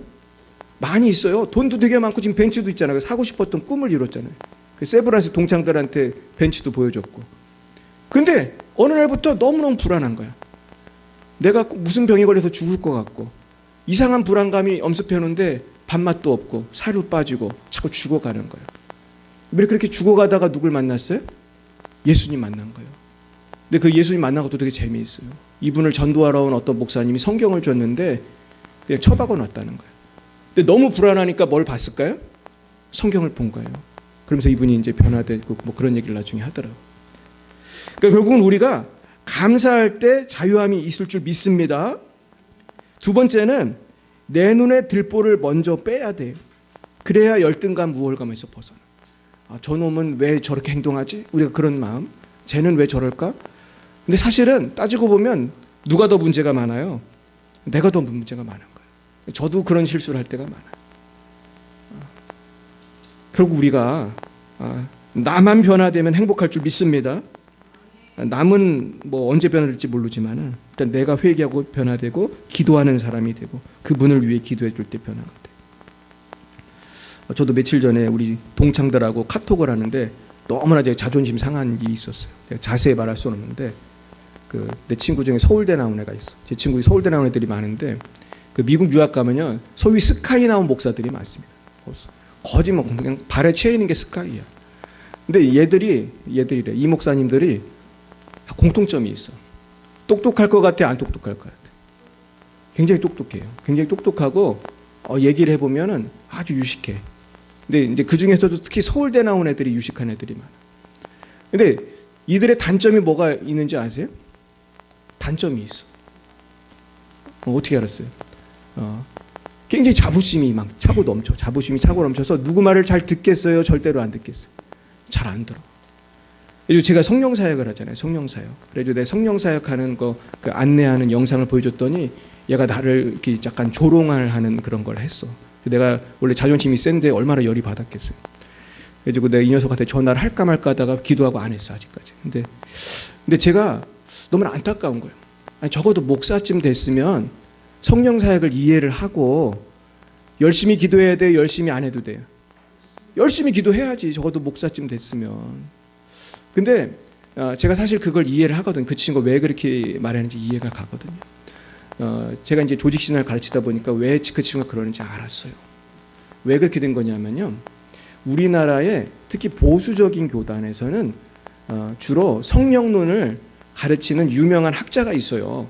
많이 있어요. 돈도 되게 많고 지금 벤츠도 있잖아요. 사고 싶었던 꿈을 이뤘잖아요. 세브란스 동창들한테 벤츠도 보여줬고. 근데 어느 날부터 너무너무 불안한 거야. 내가 무슨 병에 걸려서 죽을 것 같고 이상한 불안감이 엄습해오는데 밥맛도 없고 살도 빠지고 자꾸 죽어가는 거예요. 왜 그렇게 죽어가다가 누굴 만났어요? 예수님 만난 거예요. 근데 그 예수님 만난 것도 되게 재미있어요. 이분을 전도하러 온 어떤 목사님이 성경을 줬는데 그냥 처박아 놨다는 거예요. 근데 너무 불안하니까 뭘 봤을까요? 성경을 본 거예요. 그러면서 이분이 이제 변화되고 뭐 그런 얘기를 나중에 하더라고요. 그러니까 결국은 우리가 감사할 때 자유함이 있을 줄 믿습니다. 두 번째는 내 눈에 들보를 먼저 빼야 돼요. 그래야 열등감, 우월감에서 벗어나. 아, 저놈은 왜 저렇게 행동하지? 우리가 그런 마음. 쟤는 왜 저럴까? 근데 사실은 따지고 보면 누가 더 문제가 많아요? 내가 더 문제가 많은 거예요. 저도 그런 실수를 할 때가 많아요. 결국 우리가 나만 변화되면 행복할 줄 믿습니다. 남은 뭐 언제 변화될지 모르지만 일단 내가 회개하고 변화되고 기도하는 사람이 되고 그분을 위해 기도해 줄 때 변화가 돼요. 저도 며칠 전에 우리 동창들하고 카톡을 하는데 너무나 제가 자존심 상한 일이 있었어요. 제가 자세히 말할 수는 없는데 내 친구 중에 서울대 나온 애가 있어. 제 친구 서울대 나온 애들이 많은데 그 미국 유학 가면요 소위 스카이 나온 목사들이 많습니다. 거짓 뭐 그냥 발에 채이는 게 스카이야. 근데 얘들이래. 이 목사님들이 다 공통점이 있어. 똑똑할 것 같아, 안 똑똑할 것 같아. 굉장히 똑똑해요. 굉장히 똑똑하고 얘기를 해보면은 아주 유식해. 근데 이제 그 중에서도 특히 서울대 나온 애들이 유식한 애들이 많아. 근데 이들의 단점이 뭐가 있는지 아세요? 단점이 있어. 어떻게 알았어요? 굉장히 자부심이 막 차고 넘쳐. 자부심이 차고 넘쳐서 누구 말을 잘 듣겠어요? 절대로 안 듣겠어요. 잘 안 들어. 그래서 제가 성령 사역을 하잖아요. 성령 사역. 그래서 내 성령 사역하는 거 그 안내하는 영상을 보여줬더니 얘가 나를 이렇게 약간 조롱을 하는 그런 걸 했어. 내가 원래 자존심이 센데 얼마나 열이 받았겠어요. 그래서 내가 이 녀석한테 전화를 할까 말까 하다가 기도하고 안 했어 아직까지. 근데 제가 너무나 안타까운 거예요. 아니 적어도 목사쯤 됐으면 성령 사역을 이해를 하고 열심히 기도해야 돼요? 열심히 안 해도 돼요? 열심히 기도해야지. 적어도 목사쯤 됐으면. 근데 제가 사실 그걸 이해를 하거든요. 그 친구가 왜 그렇게 말하는지 이해가 가거든요. 제가 이제 조직신학을 가르치다 보니까 왜 그 친구가 그러는지 알았어요. 왜 그렇게 된 거냐면요. 우리나라의 특히 보수적인 교단에서는 주로 성령론을 가르치는 유명한 학자가 있어요.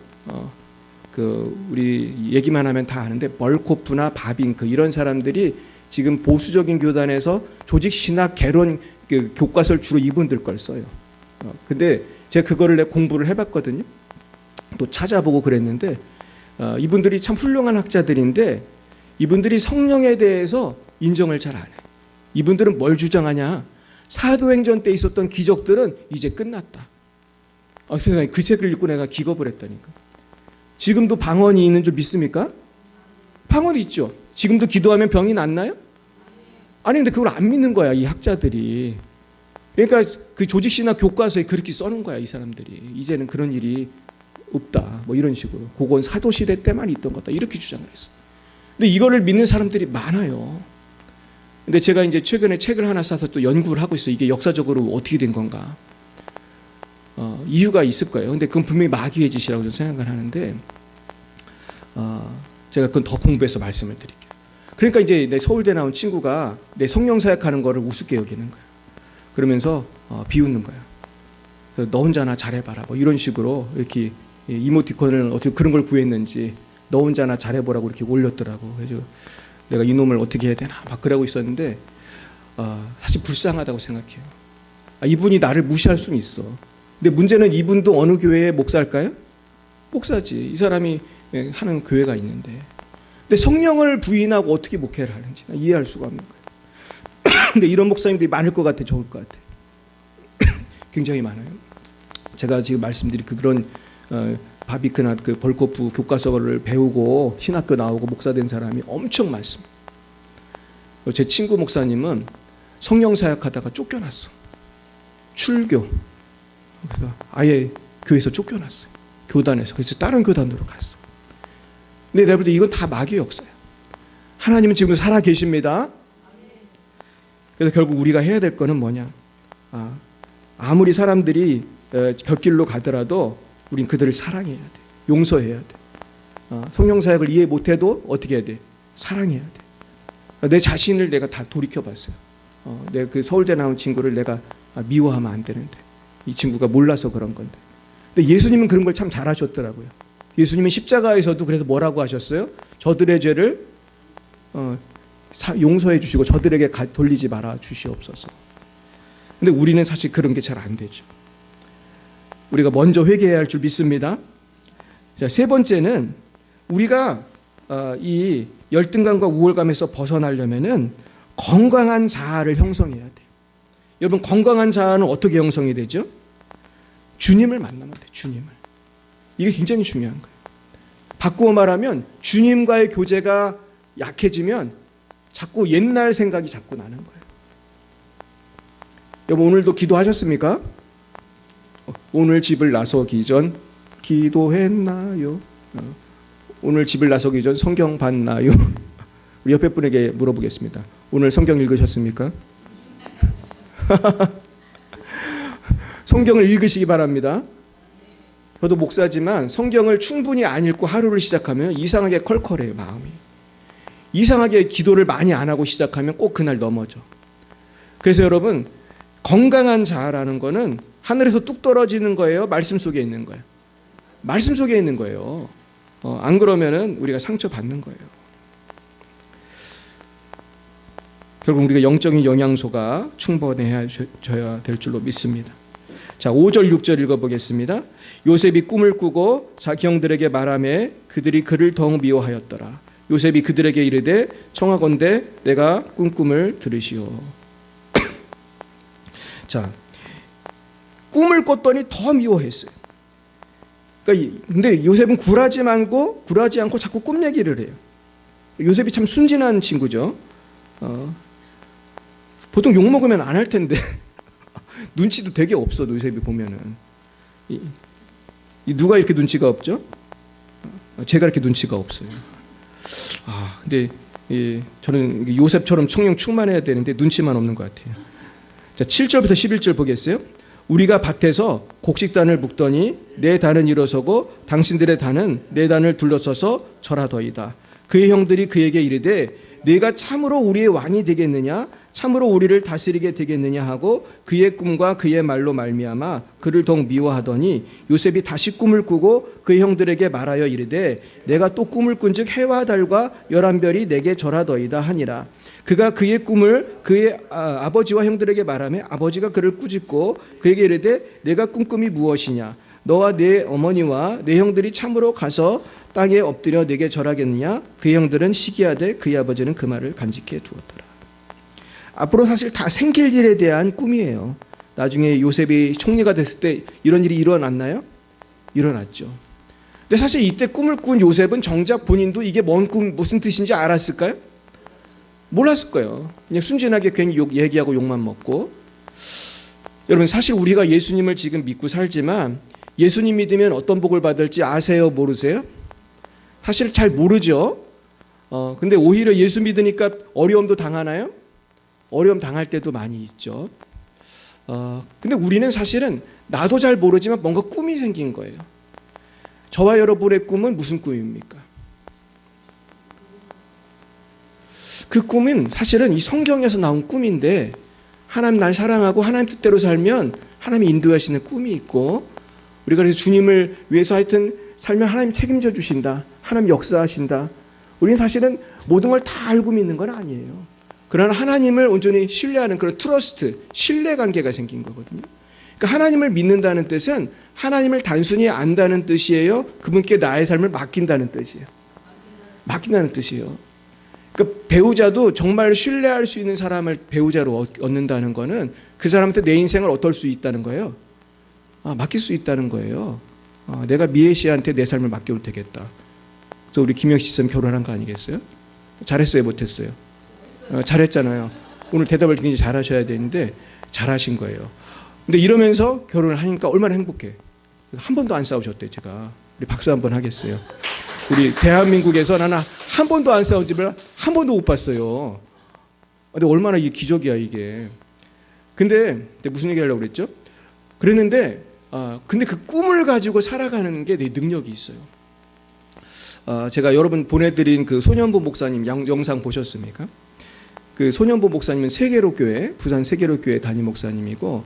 우리 얘기만 하면 다 아는데 벌코프나 바빙크 이런 사람들이 지금 보수적인 교단에서 조직신학 개론 교과서를 주로 이분들 걸 써요. 근데 제가 그거를 공부를 해봤거든요. 또 찾아보고 그랬는데 이분들이 참 훌륭한 학자들인데 이분들이 성령에 대해서 인정을 잘 안 해요. 이분들은 뭘 주장하냐? 사도행전 때 있었던 기적들은 이제 끝났다. 세상에 그 책을 읽고 내가 기겁을 했다니까. 지금도 방언이 있는 줄 믿습니까? 방언이 있죠. 지금도 기도하면 병이 낫나요? 아니 근데 그걸 안 믿는 거야 이 학자들이. 그러니까 그 조직신학 교과서에 그렇게 써놓은 거야 이 사람들이. 이제는 그런 일이 없다 뭐 이런 식으로. 그건 사도시대 때만 있던 거다 이렇게 주장을 했어. 근데 이거를 믿는 사람들이 많아요. 근데 제가 이제 최근에 책을 하나 사서 또 연구를 하고 있어요. 이게 역사적으로 어떻게 된 건가. 이유가 있을 거예요. 근데 그건 분명히 마귀의 짓이라고 저는 생각을 하는데 제가 그건 더 공부해서 말씀을 드릴게요. 그러니까 이제 내 서울대 나온 친구가 내 성령 사역하는 거를 우습게 여기는 거예요. 그러면서 비웃는 거예요. 너 혼자나 잘해봐라 뭐 이런 식으로 이렇게 이모티콘을 어떻게 그런 걸 구했는지 너 혼자나 잘해보라고 이렇게 올렸더라고. 그래서 내가 이놈을 어떻게 해야 되나 막 그러고 있었는데 사실 불쌍하다고 생각해요. 이분이 나를 무시할 수는 있어. 근데 문제는 이분도 어느 교회의 목사일까요? 목사지. 이 사람이 하는 교회가 있는데. 근데 성령을 부인하고 어떻게 목회를 하는지 나 이해할 수가 없는 거예요. 근데 이런 목사님들이 많을 것 같아, 적을 것 같아. 굉장히 많아요. 제가 지금 말씀드린 그런 바비크나 그 벌코프 교과서를 배우고 신학교 나오고 목사 된 사람이 엄청 많습니다. 제 친구 목사님은 성령 사역하다가 쫓겨났어. 출교. 그래서 아예 교회에서 쫓겨났어요. 교단에서. 그래서 다른 교단으로 갔어. 근데 내가 볼 때 이건 다 마귀의 역사예요. 하나님은 지금 살아 계십니다. 그래서 결국 우리가 해야 될 거는 뭐냐? 아무리 사람들이 곁길로 가더라도 우린 그들을 사랑해야 돼. 용서해야 돼. 성령 사역을 이해 못해도 어떻게 해야 돼? 사랑해야 돼. 내 자신을 내가 다 돌이켜봤어요. 내가 그 서울대 나온 친구를 내가 미워하면 안 되는데 이 친구가 몰라서 그런 건데. 근데 예수님은 그런 걸 참 잘하셨더라고요. 예수님은 십자가에서도 그래서 뭐라고 하셨어요? 저들의 죄를 용서해 주시고 저들에게 돌리지 말아 주시옵소서. 근데 우리는 사실 그런 게 잘 안 되죠. 우리가 먼저 회개해야 할 줄 믿습니다. 자, 세 번째는 우리가 이 열등감과 우월감에서 벗어나려면은 건강한 자아를 형성해야 돼요. 여러분 건강한 자아는 어떻게 형성이 되죠? 주님을 만나면 돼요. 주님을. 이게 굉장히 중요한 거예요. 바꾸어 말하면 주님과의 교제가 약해지면 자꾸 옛날 생각이 자꾸 나는 거예요. 여러분 오늘도 기도하셨습니까? 오늘 집을 나서기 전 기도했나요? 오늘 집을 나서기 전 성경 봤나요? 우리 옆에 분에게 물어보겠습니다. 오늘 성경 읽으셨습니까? 성경을 읽으시기 바랍니다. 저도 목사지만 성경을 충분히 안 읽고 하루를 시작하면 이상하게 컬컬해요, 마음이. 이상하게 기도를 많이 안 하고 시작하면 꼭 그날 넘어져. 그래서 여러분 건강한 자아라는 거는 하늘에서 뚝 떨어지는 거예요? 말씀 속에 있는 거예요? 말씀 속에 있는 거예요. 안 그러면은 우리가 상처받는 거예요. 결국 우리가 영적인 영양소가 충분해져야 될 줄로 믿습니다. 자, 5절 6절 읽어보겠습니다. 요셉이 꿈을 꾸고 자기 형들에게 말하매 그들이 그를 더욱 미워하였더라. 요셉이 그들에게 이르되 청하건대 내가 꿈을 들으시오. 자, 꿈을 꿨더니 더 미워했어요. 그러니까 근데 요셉은 굴하지 않고 자꾸 꿈 얘기를 해요. 요셉이 참 순진한 친구죠. 보통 욕 먹으면 안 할 텐데 눈치도 되게 없어. 요셉이 보면은 누가 이렇게 눈치가 없죠? 제가 이렇게 눈치가 없어요. 근데 저는 요셉처럼 성령 충만해야 되는데 눈치만 없는 것 같아요. 자, 7절부터 11절 보겠어요? 우리가 밭에서 곡식단을 묶더니 내 단은 일어서고 당신들의 단은 내 단을 둘러서서 절하더이다. 그의 형들이 그에게 이르되 네가 참으로 우리의 왕이 되겠느냐 참으로 우리를 다스리게 되겠느냐 하고 그의 꿈과 그의 말로 말미암아 그를 더욱 미워하더니 요셉이 다시 꿈을 꾸고 그의 형들에게 말하여 이르되 내가 또 꿈을 꾼즉 해와 달과 11별이 내게 절하더이다 하니라. 그가 그의 꿈을 그의 아버지와 형들에게 말하며 아버지가 그를 꾸짖고 그에게 이르되 내가 꾼 꿈이 무엇이냐 너와 내 어머니와 내 형들이 참으로 가서 땅에 엎드려 내게 절하겠느냐. 그의 형들은 시기하되 그의 아버지는 그 말을 간직해 두었더라. 앞으로 사실 다 생길 일에 대한 꿈이에요. 나중에 요셉이 총리가 됐을 때 이런 일이 일어났나요? 일어났죠. 근데 사실 이때 꿈을 꾼 요셉은 정작 본인도 이게 뭔 꿈, 무슨 뜻인지 알았을까요? 몰랐을 거예요. 그냥 순진하게 괜히 얘기하고 욕만 먹고. 여러분 사실 우리가 예수님을 지금 믿고 살지만 예수님 믿으면 어떤 복을 받을지 아세요? 모르세요? 사실 잘 모르죠. 근데 오히려 예수 믿으니까 어려움도 당하나요? 어려움 당할 때도 많이 있죠. 근데 우리는 사실은 나도 잘 모르지만 뭔가 꿈이 생긴 거예요. 저와 여러분의 꿈은 무슨 꿈입니까? 그 꿈은 사실은 이 성경에서 나온 꿈인데 하나님 날 사랑하고 하나님 뜻대로 살면 하나님이 인도하시는 꿈이 있고 우리가 그래서 주님을 위해서 하여튼 살면 하나님 책임져 주신다. 하나님 역사하신다. 우리는 사실은 모든 걸 다 알고 믿는 건 아니에요. 그러나 하나님을 온전히 신뢰하는 그런 트러스트, 신뢰관계가 생긴 거거든요. 그러니까 하나님을 믿는다는 뜻은 하나님을 단순히 안다는 뜻이에요. 그분께 나의 삶을 맡긴다는 뜻이에요. 맡긴다는 뜻이에요. 그러니까 배우자도 정말 신뢰할 수 있는 사람을 배우자로 얻는다는 거는 그 사람한테 내 인생을 어떨 수 있다는 거예요. 맡길 수 있다는 거예요. 내가 미애 씨한테 내 삶을 맡겨도 되겠다. 그래서 우리 김영식 쌤 결혼한 거 아니겠어요? 잘했어요, 못했어요? 잘했잖아요. 오늘 대답을 굉장히 잘하셔야 되는데 잘하신 거예요. 근데 이러면서 결혼을 하니까 얼마나 행복해. 한 번도 안 싸우셨대요. 제가 우리 박수 한번 하겠어요. 우리 대한민국에서 나는 한 번도 안 싸운 집을 한 번도 못 봤어요. 근데 얼마나 이게 기적이야 이게. 근데 무슨 얘기 하려고 그랬죠? 그랬는데 근데 그 꿈을 가지고 살아가는 게 내 능력이 있어요. 제가 여러분 보내드린 그 소년보 목사님 영상 보셨습니까? 그 소년보 목사님은 세계로 교회, 부산 세계로 교회 담임 목사님이고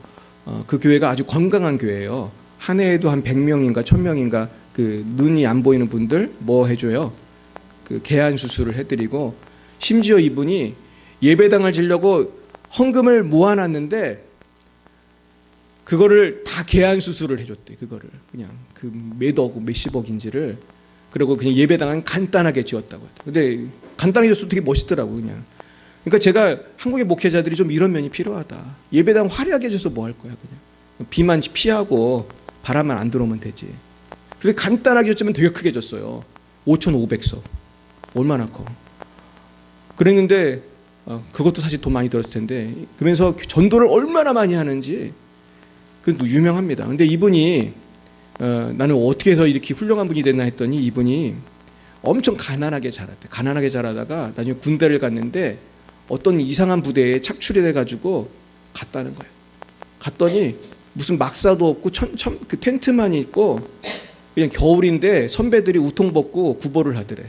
그 교회가 아주 건강한 교회예요. 한 해에도 한 100명인가 1000명인가 그 눈이 안 보이는 분들 뭐 해줘요? 그 개안 수술을 해드리고 심지어 이분이 예배당을 지려고 헌금을 모아놨는데 그거를 다 개안 수술을 해줬대. 그거를 그냥 그 몇억 몇십억인지를 그리고 그냥 예배당은 간단하게 지었다고. 근데 간단하게 지어서 되게 멋있더라고 그냥. 그러니까 제가 한국의 목회자들이 좀 이런 면이 필요하다. 예배당 화려하게 해줘서 뭐 할 거야 그냥. 비만 피하고 바람만 안 들어오면 되지. 그렇게 간단하게 줬지만 되게 크게 줬어요. 5,500석. 얼마나 커. 그랬는데 그것도 사실 돈 많이 들었을 텐데 그러면서 전도를 얼마나 많이 하는지 그래도 유명합니다. 근데 이분이 나는 어떻게 해서 이렇게 훌륭한 분이 됐나 했더니 이분이 엄청 가난하게 자랐대. 가난하게 자라다가 나중에 군대를 갔는데 어떤 이상한 부대에 착출이 돼가지고 갔다는 거예요. 갔더니 무슨 막사도 없고 그 텐트만 있고 그냥 겨울인데 선배들이 우통 벗고 구보를 하더래.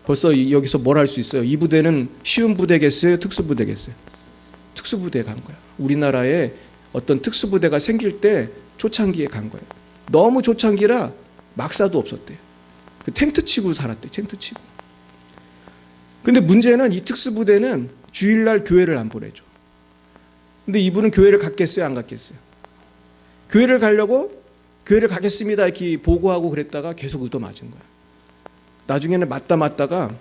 벌써 여기서 뭘 할 수 있어요? 이 부대는 쉬운 부대겠어요? 특수부대겠어요? 특수부대에 간 거야. 우리나라에 어떤 특수부대가 생길 때 초창기에 간 거예요. 너무 초창기라 막사도 없었대요. 그 텐트 치고 살았대. 텐트 치고. 근데 문제는 이 특수부대는 주일날 교회를 안 보내줘. 근데 이분은 교회를 갔겠어요? 안 갔겠어요? 교회를 가려고 교회를 가겠습니다 이렇게 보고하고 그랬다가 계속 얻어맞은 거야. 나중에는 맞다가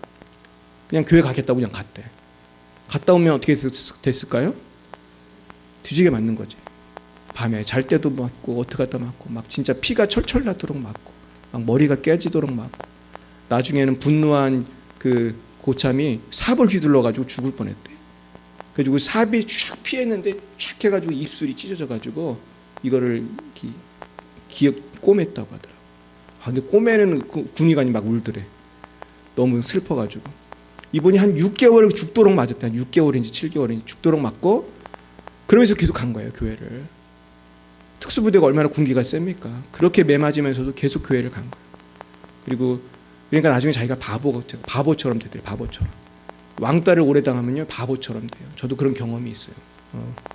그냥 교회 가겠다고 그냥 갔대. 갔다 오면 어떻게 됐을까요? 뒤지게 맞는 거지. 밤에 잘 때도 맞고 어떻게 하다 맞고 막 진짜 피가 철철 나도록 맞고 막 머리가 깨지도록 맞고 나중에는 분노한 그 고참이 삽을 휘둘러가지고 죽을 뻔했대. 그래가지고 삽이 촥 피했는데 촥 해가지고 입술이 찢어져가지고 이거를 기억 꼬맸다고 하더라고. 근데 꼬매는 군의관이 막 울더래. 너무 슬퍼가지고. 이분이 한 6개월 죽도록 맞았대. 한 6개월인지 7개월인지 죽도록 맞고, 그러면서 계속 간 거예요, 교회를. 특수부대가 얼마나 군기가 셉니까? 그렇게 매맞으면서도 계속 교회를 간 거예요. 그리고 그러니까 나중에 자기가 바보처럼 되더래요. 바보처럼. 왕따를 오래 당하면요 바보처럼 돼요. 저도 그런 경험이 있어요.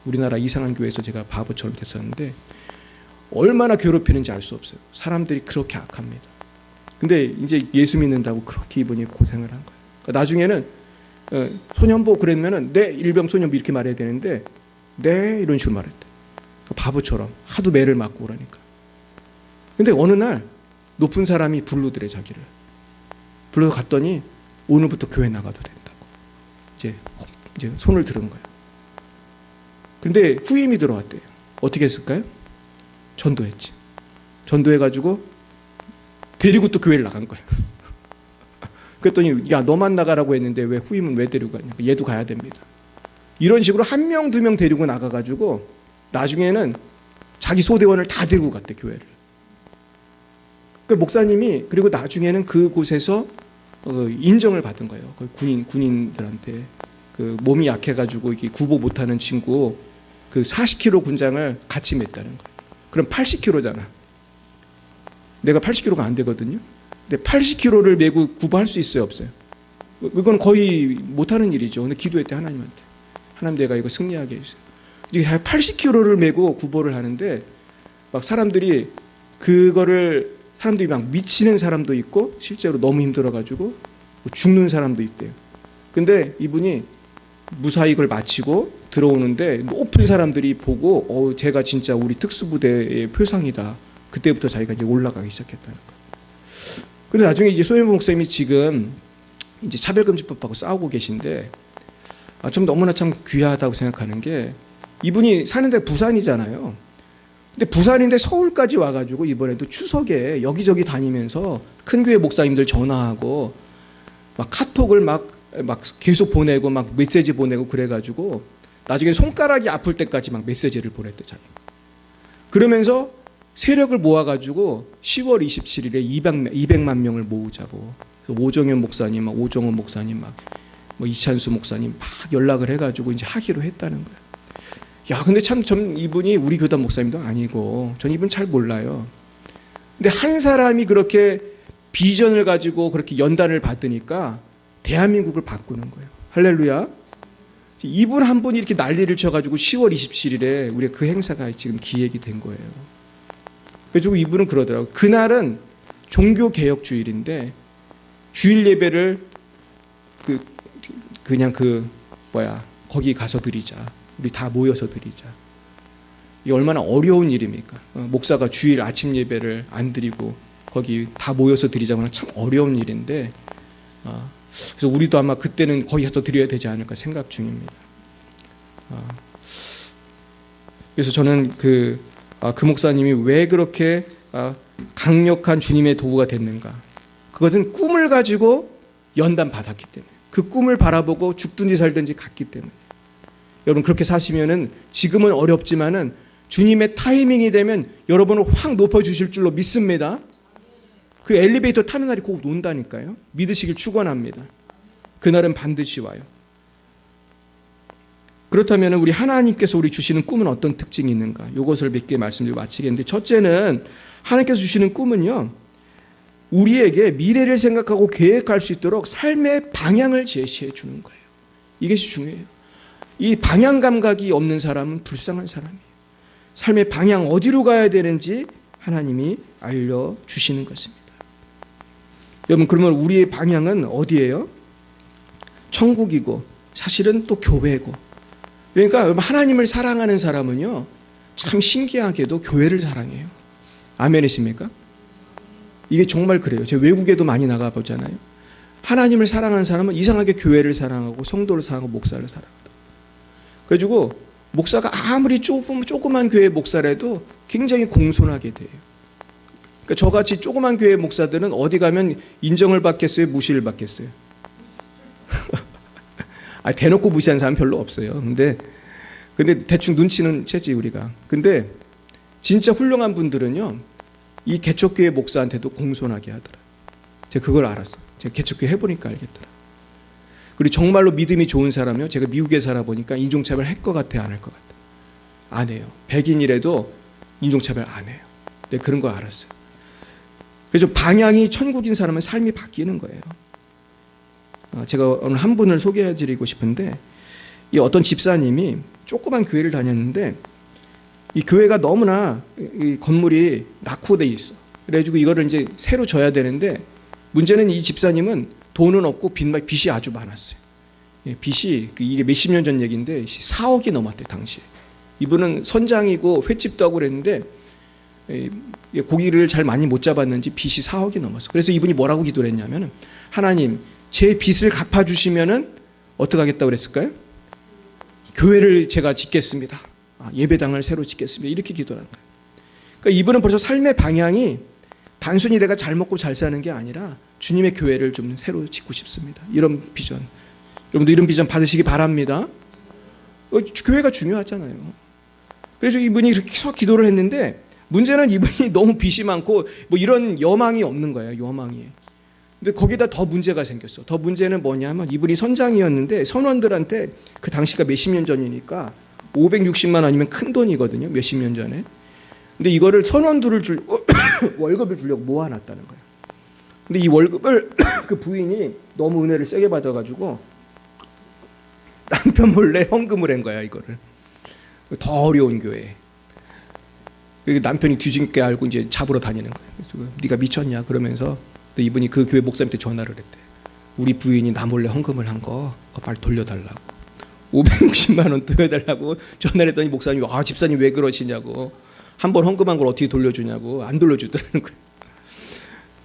우리나라 이상한 교회에서 제가 바보처럼 됐었는데 얼마나 괴롭히는지 알 수 없어요. 사람들이 그렇게 악합니다. 근데 이제 예수 믿는다고 그렇게 이분이 고생을 한 거예요. 그러니까 나중에는 소년보 그러면은 네 일병 소년보 이렇게 말해야 되는데 네 이런 식으로 말했대. 바보처럼 하도 매를 맞고 그러니까. 근데 어느 날 높은 사람이 부르더래 자기를. 불러서 갔더니 오늘부터 교회 나가도 된다고. 이제 손을 들은 거예요. 근데 후임이 들어왔대요. 어떻게 했을까요? 전도했지. 전도해가지고 데리고 또 교회를 나간 거예요. 그랬더니 야 너만 나가라고 했는데 왜 후임은 왜 데리고 가냐? 얘도 가야 됩니다. 이런 식으로 한 명, 두 명 데리고 나가가지고 나중에는 자기 소대원을 다 데리고 갔대 교회를. 그 목사님이 그리고 나중에는 그곳에서 인정을 받은 거예요. 군인들한테 그 몸이 약해가지고 이게 구보 못하는 친구 그 40kg 군장을 같이 맸다는 거예요. 그럼 80kg잖아. 내가 80kg가 안 되거든요. 근데 80kg를 메고 구보할 수 있어요, 없어요? 이건 거의 못하는 일이죠. 근데 기도했대 하나님한테. 하나님 내가 이거 승리하게 해주세요. 이제 80kg를 메고 구보를 하는데 막 사람들이 막 미치는 사람도 있고 실제로 너무 힘들어가지고 죽는 사람도 있대요. 근데 이분이 무사히 이걸 마치고 들어오는데 높은 사람들이 보고 제가 진짜 우리 특수부대의 표상이다. 그때부터 자기가 이제 올라가기 시작했다는 거예요. 근데 나중에 이제 소현보 목사님이 지금 이제 차별금지법하고 싸우고 계신데 좀 너무나 참 귀하다고 생각하는 게 이분이 사는데 부산이잖아요. 근데 부산인데 서울까지 와가지고 이번에도 추석에 여기저기 다니면서 큰 교회 목사님들 전화하고 막 카톡을 막 계속 보내고 막 메시지 보내고 그래가지고 나중에 손가락이 아플 때까지 막 메시지를 보냈대 자기. 그러면서 세력을 모아가지고 10월 27일에 200만 명을 모으자고. 오정현 목사님, 막 오정원 목사님, 막 뭐 이찬수 목사님 막 연락을 해가지고 이제 하기로 했다는 거예요. 야, 근데 참 이분이 우리 교단 목사님도 아니고 전 이분 잘 몰라요. 근데 한 사람이 그렇게 비전을 가지고 그렇게 연단을 받으니까 대한민국을 바꾸는 거예요. 할렐루야. 이분 한 분이 이렇게 난리를 쳐가지고 10월 27일에 우리가 그 행사가 지금 기획이 된 거예요. 그래가지고 이분은 그러더라고요. 그날은 종교개혁주일인데 주일 예배를 거기 가서 드리자. 우리 다 모여서 드리자. 이게 얼마나 어려운 일입니까? 목사가 주일 아침 예배를 안 드리고 거기 다 모여서 드리자고는 참 어려운 일인데 그래서 우리도 아마 그때는 거기 가서 드려야 되지 않을까 생각 중입니다. 그래서 저는 그 목사님이 왜 그렇게 강력한 주님의 도구가 됐는가? 그것은 꿈을 가지고 연단 받았기 때문에 그 꿈을 바라보고 죽든지 살든지 갔기 때문에 여러분 그렇게 사시면은 지금은 어렵지만은 주님의 타이밍이 되면 여러분을 확 높여주실 줄로 믿습니다. 그 엘리베이터 타는 날이 꼭 온다니까요. 믿으시길 축원합니다. 그날은 반드시 와요. 그렇다면 우리 하나님께서 우리 주시는 꿈은 어떤 특징이 있는가? 이것을 몇 개 말씀드리고 마치겠는데 첫째는 하나님께서 주시는 꿈은요. 우리에게 미래를 생각하고 계획할 수 있도록 삶의 방향을 제시해 주는 거예요. 이것이 중요해요. 이 방향 감각이 없는 사람은 불쌍한 사람이에요. 삶의 방향 어디로 가야 되는지 하나님이 알려주시는 것입니다. 여러분 그러면 우리의 방향은 어디예요? 천국이고 사실은 또 교회고. 그러니까 하나님을 사랑하는 사람은요 참 신기하게도 교회를 사랑해요. 아멘이십니까? 이게 정말 그래요. 제가 외국에도 많이 나가보잖아요. 하나님을 사랑하는 사람은 이상하게 교회를 사랑하고 성도를 사랑하고 목사를 사랑한다. 그래가지고 목사가 아무리 조그만 교회 목사라도 굉장히 공손하게 돼요. 그러니까 저같이 조그만 교회 목사들은 어디 가면 인정을 받겠어요? 무시를 받겠어요? 대놓고 무시하는 사람 별로 없어요. 근데 대충 눈치는 채지 우리가. 근데 진짜 훌륭한 분들은요. 이 개척교회 목사한테도 공손하게 하더라. 제가 그걸 알았어요. 제가 개척교회 해보니까 알겠더라. 그리고 정말로 믿음이 좋은 사람이요. 제가 미국에 살아보니까 인종차별 할 것 같아, 안 할 것 같아? 안 해요. 백인이라도 인종차별 안 해요. 네, 그런 걸 알았어요. 그래서 방향이 천국인 사람은 삶이 바뀌는 거예요. 제가 오늘 한 분을 소개해드리고 싶은데, 이 어떤 집사님이 조그만 교회를 다녔는데 이 교회가 너무나 이 건물이 낙후돼 있어. 그래가지고 이거를 이제 새로 져야 되는데, 문제는 이 집사님은 돈은 없고 빚이 아주 많았어요. 빚이 이게 몇십 년 전 얘기인데 4억이 넘었대요, 당시에. 이분은 선장이고 횟집도 하고 그랬는데 고기를 잘 많이 못 잡았는지 빚이 4억이 넘었어. 그래서 이분이 뭐라고 기도를 했냐면은, 하나님, 제 빚을 갚아주시면은 어떻게 하겠다고 그랬을까요? 교회를 제가 짓겠습니다. 예배당을 새로 짓겠습니다. 이렇게 기도를 한 거예요. 그러니까 이분은 벌써 삶의 방향이 단순히 내가 잘 먹고 잘 사는 게 아니라 주님의 교회를 좀 새로 짓고 싶습니다. 이런 비전. 여러분도 이런 비전 받으시기 바랍니다. 교회가 중요하잖아요. 그래서 이분이 이렇게 계속 기도를 했는데, 문제는 이분이 너무 빚이 많고 뭐 이런 여망이 없는 거예요. 여망이. 근데 거기다 더 문제가 생겼어. 더 문제는 뭐냐면, 이분이 선장이었는데 선원들한테, 그 당시가 몇십 년 전이니까 560만 원이면 큰 돈이거든요. 몇십 년 전에. 근데 이거를 선원들을 월급을 주려고 모아놨다는 거예요. 근데 이 월급을 그 부인이 너무 은혜를 세게 받아가지고 남편 몰래 헌금을 한 거야, 이거를. 더 어려운 교회에. 남편이 뒤집게 알고 이제 잡으러 다니는 거예요. 그래서 네가 미쳤냐 그러면서 이분이 그 교회 목사님한테 전화를 했대. 우리 부인이 나 몰래 헌금을 한 거 빨리 돌려달라고. 560만 원 돌려달라고 전화를 했더니 목사님이, 집사님 왜 그러시냐고. 한 번 헌금한 걸 어떻게 돌려주냐고. 안 돌려주더라는 거예요.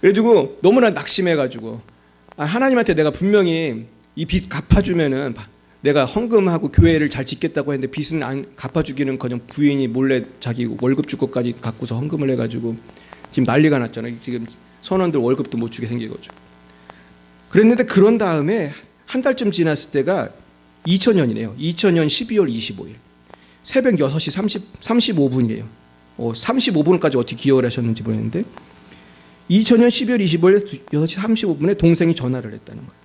그래가지고 너무나 낙심해가지고, 하나님한테 내가 분명히 이 빚 갚아주면은 내가 헌금하고 교회를 잘 짓겠다고 했는데 빚은 안 갚아주기는커녕 부인이 몰래 자기 월급 줄 것까지 갖고서 헌금을 해가지고 지금 난리가 났잖아요. 지금 선원들 월급도 못 주게 생겨가지고. 그랬는데 그런 다음에 한 달쯤 지났을 때가 2000년이네요. 2000년 12월 25일 새벽 6시 35분이에요. 35분까지 어떻게 기억을 하셨는지 모르겠는데, 2000년 12월 25일 6시 35분에 동생이 전화를 했다는 거예요.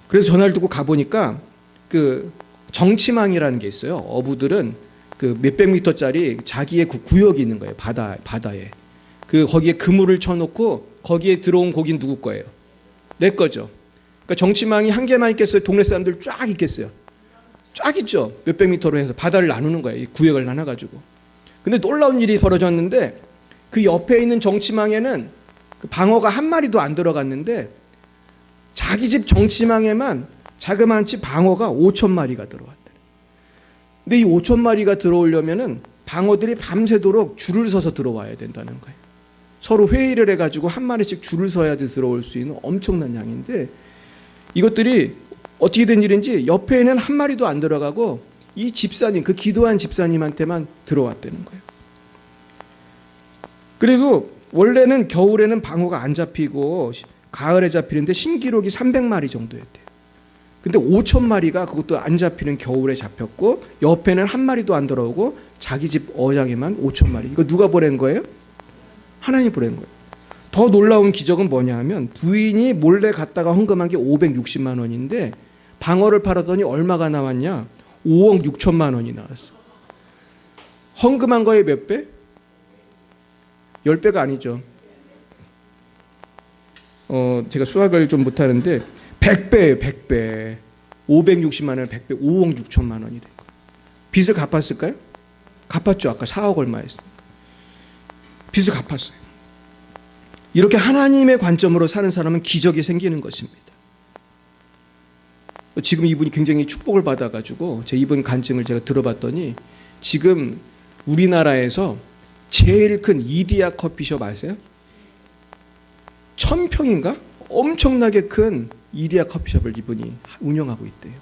그래서 전화를 두고 가보니까 그 정치망이라는 게 있어요. 어부들은 그 몇백 미터짜리 자기의 구역이 있는 거예요. 바다에. 거기에 그물을 쳐놓고 거기에 들어온 고기는 누구 거예요? 내 거죠. 그러니까 정치망이 한 개만 있겠어요? 동네 사람들 쫙 있겠어요? 쫙 있죠. 몇백 미터로 해서 바다를 나누는 거예요. 이 구역을 나눠가지고. 근데 놀라운 일이 벌어졌는데, 그 옆에 있는 정치망에는 그 방어가 한 마리도 안 들어갔는데 자기 집 정치망에만 자그마치 방어가 5,000마리가 들어왔대. 근데 이 5,000마리가 들어오려면은 방어들이 밤새도록 줄을 서서 들어와야 된다는 거예요. 서로 회의를 해가지고 한 마리씩 줄을 서야지 들어올 수 있는 엄청난 양인데, 이것들이 어떻게 된 일인지 옆에는 한 마리도 안 들어가고 이 집사님, 그 기도한 집사님한테만 들어왔다는 거예요. 그리고 원래는 겨울에는 방어가 안 잡히고 가을에 잡히는데 신기록이 300마리 정도였대요. 근데 5,000마리가 그것도 안 잡히는 겨울에 잡혔고, 옆에는 한 마리도 안 들어오고 자기 집 어장에만 5,000마리. 이거 누가 보낸 거예요? 하나님이 보낸 거예요. 더 놀라운 기적은 뭐냐 하면, 부인이 몰래 갔다가 헌금한 게 560만 원인데 방어를 팔았더니 얼마가 나왔냐? 5억 6천만 원이 나왔어. 헌금한 거에 몇 배? 10배가 아니죠. 제가 수학을 좀 못하는데 100배예요. 100배. 560만 원을 100배, 5억 6천만 원이 된 거예요. 빚을 갚았을까요? 갚았죠. 아까 4억 얼마 했으니까. 빚을 갚았어요. 이렇게 하나님의 관점으로 사는 사람은 기적이 생기는 것입니다. 지금 이분이 굉장히 축복을 받아가지고 이분 간증을 제가 들어봤더니, 지금 우리나라에서 제일 큰 이디야 커피숍 아세요? 1000평인가? 엄청나게 큰 이디야 커피숍을 이분이 운영하고 있대요.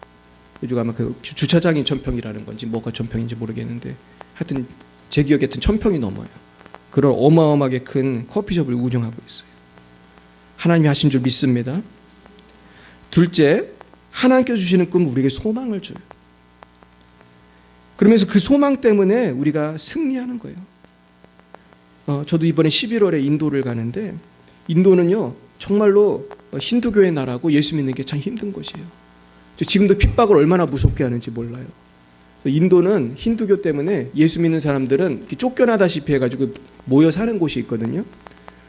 요즘 아마 그 주차장이 1000평이라는 건지 뭐가 1000평인지 모르겠는데, 하여튼 제 기억에 하여튼 1000평이 넘어요. 그런 어마어마하게 큰 커피숍을 운영하고 있어요. 하나님이 하신 줄 믿습니다. 둘째, 하나님께서 주시는 꿈은 우리에게 소망을 줘요. 그러면서 그 소망 때문에 우리가 승리하는 거예요. 저도 이번에 11월에 인도를 가는데 인도는요 정말로 힌두교의 나라고 예수 믿는 게 참 힘든 곳이에요. 지금도 핍박을 얼마나 무섭게 하는지 몰라요. 인도는 힌두교 때문에 예수 믿는 사람들은 쫓겨나다시피 해가지고 모여 사는 곳이 있거든요.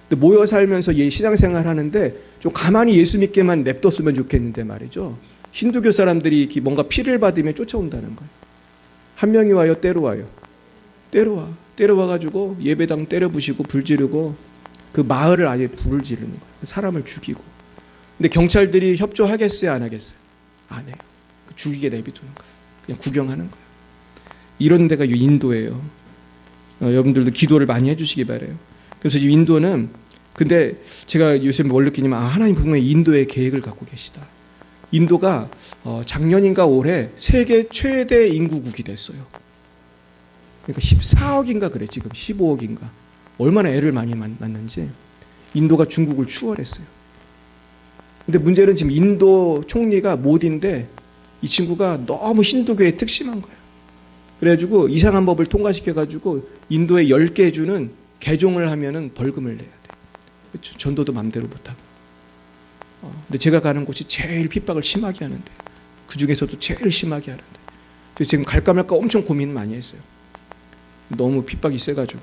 근데 모여 살면서 신앙생활 하는데 좀 가만히 예수 믿게만 냅뒀으면 좋겠는데 말이죠. 힌두교 사람들이 뭔가 피를 받으면 쫓아온다는 거예요. 한 명이 와요, 때려와요. 때려와가지고 예배당 때려부시고 불 지르고 그 마을을 아예 불을 지르는 거예요. 사람을 죽이고. 근데 경찰들이 협조하겠어요, 안 하겠어요? 안 해요. 죽이게 내비두는 거예요. 그냥 구경하는 거예요. 이런 데가 인도예요. 여러분들도 기도를 많이 해주시기 바라요. 그래서 인도는 근데 제가 요새 뭘 느끼냐면 하나님 분명히 인도에 계획을 갖고 계시다. 인도가 작년인가 올해 세계 최대 인구국이 됐어요. 그러니까 14억인가 그래. 지금 15억인가. 얼마나 애를 많이 낳는지 인도가 중국을 추월했어요. 근데 문제는 지금 인도 총리가 모디인데 이 친구가 너무 힌두교에 특심한 거예요. 그래가지고 이상한 법을 통과시켜가지고 인도에 10개 주는 개종을 하면은 벌금을 내야 돼. 그렇죠? 전도도 맘대로 못하고. 근데 제가 가는 곳이 제일 핍박을 심하게 하는데 그 중에서도 제일 심하게 하는데 그래서 지금 갈까 말까 엄청 고민 많이 했어요. 너무 핍박이 세가지고.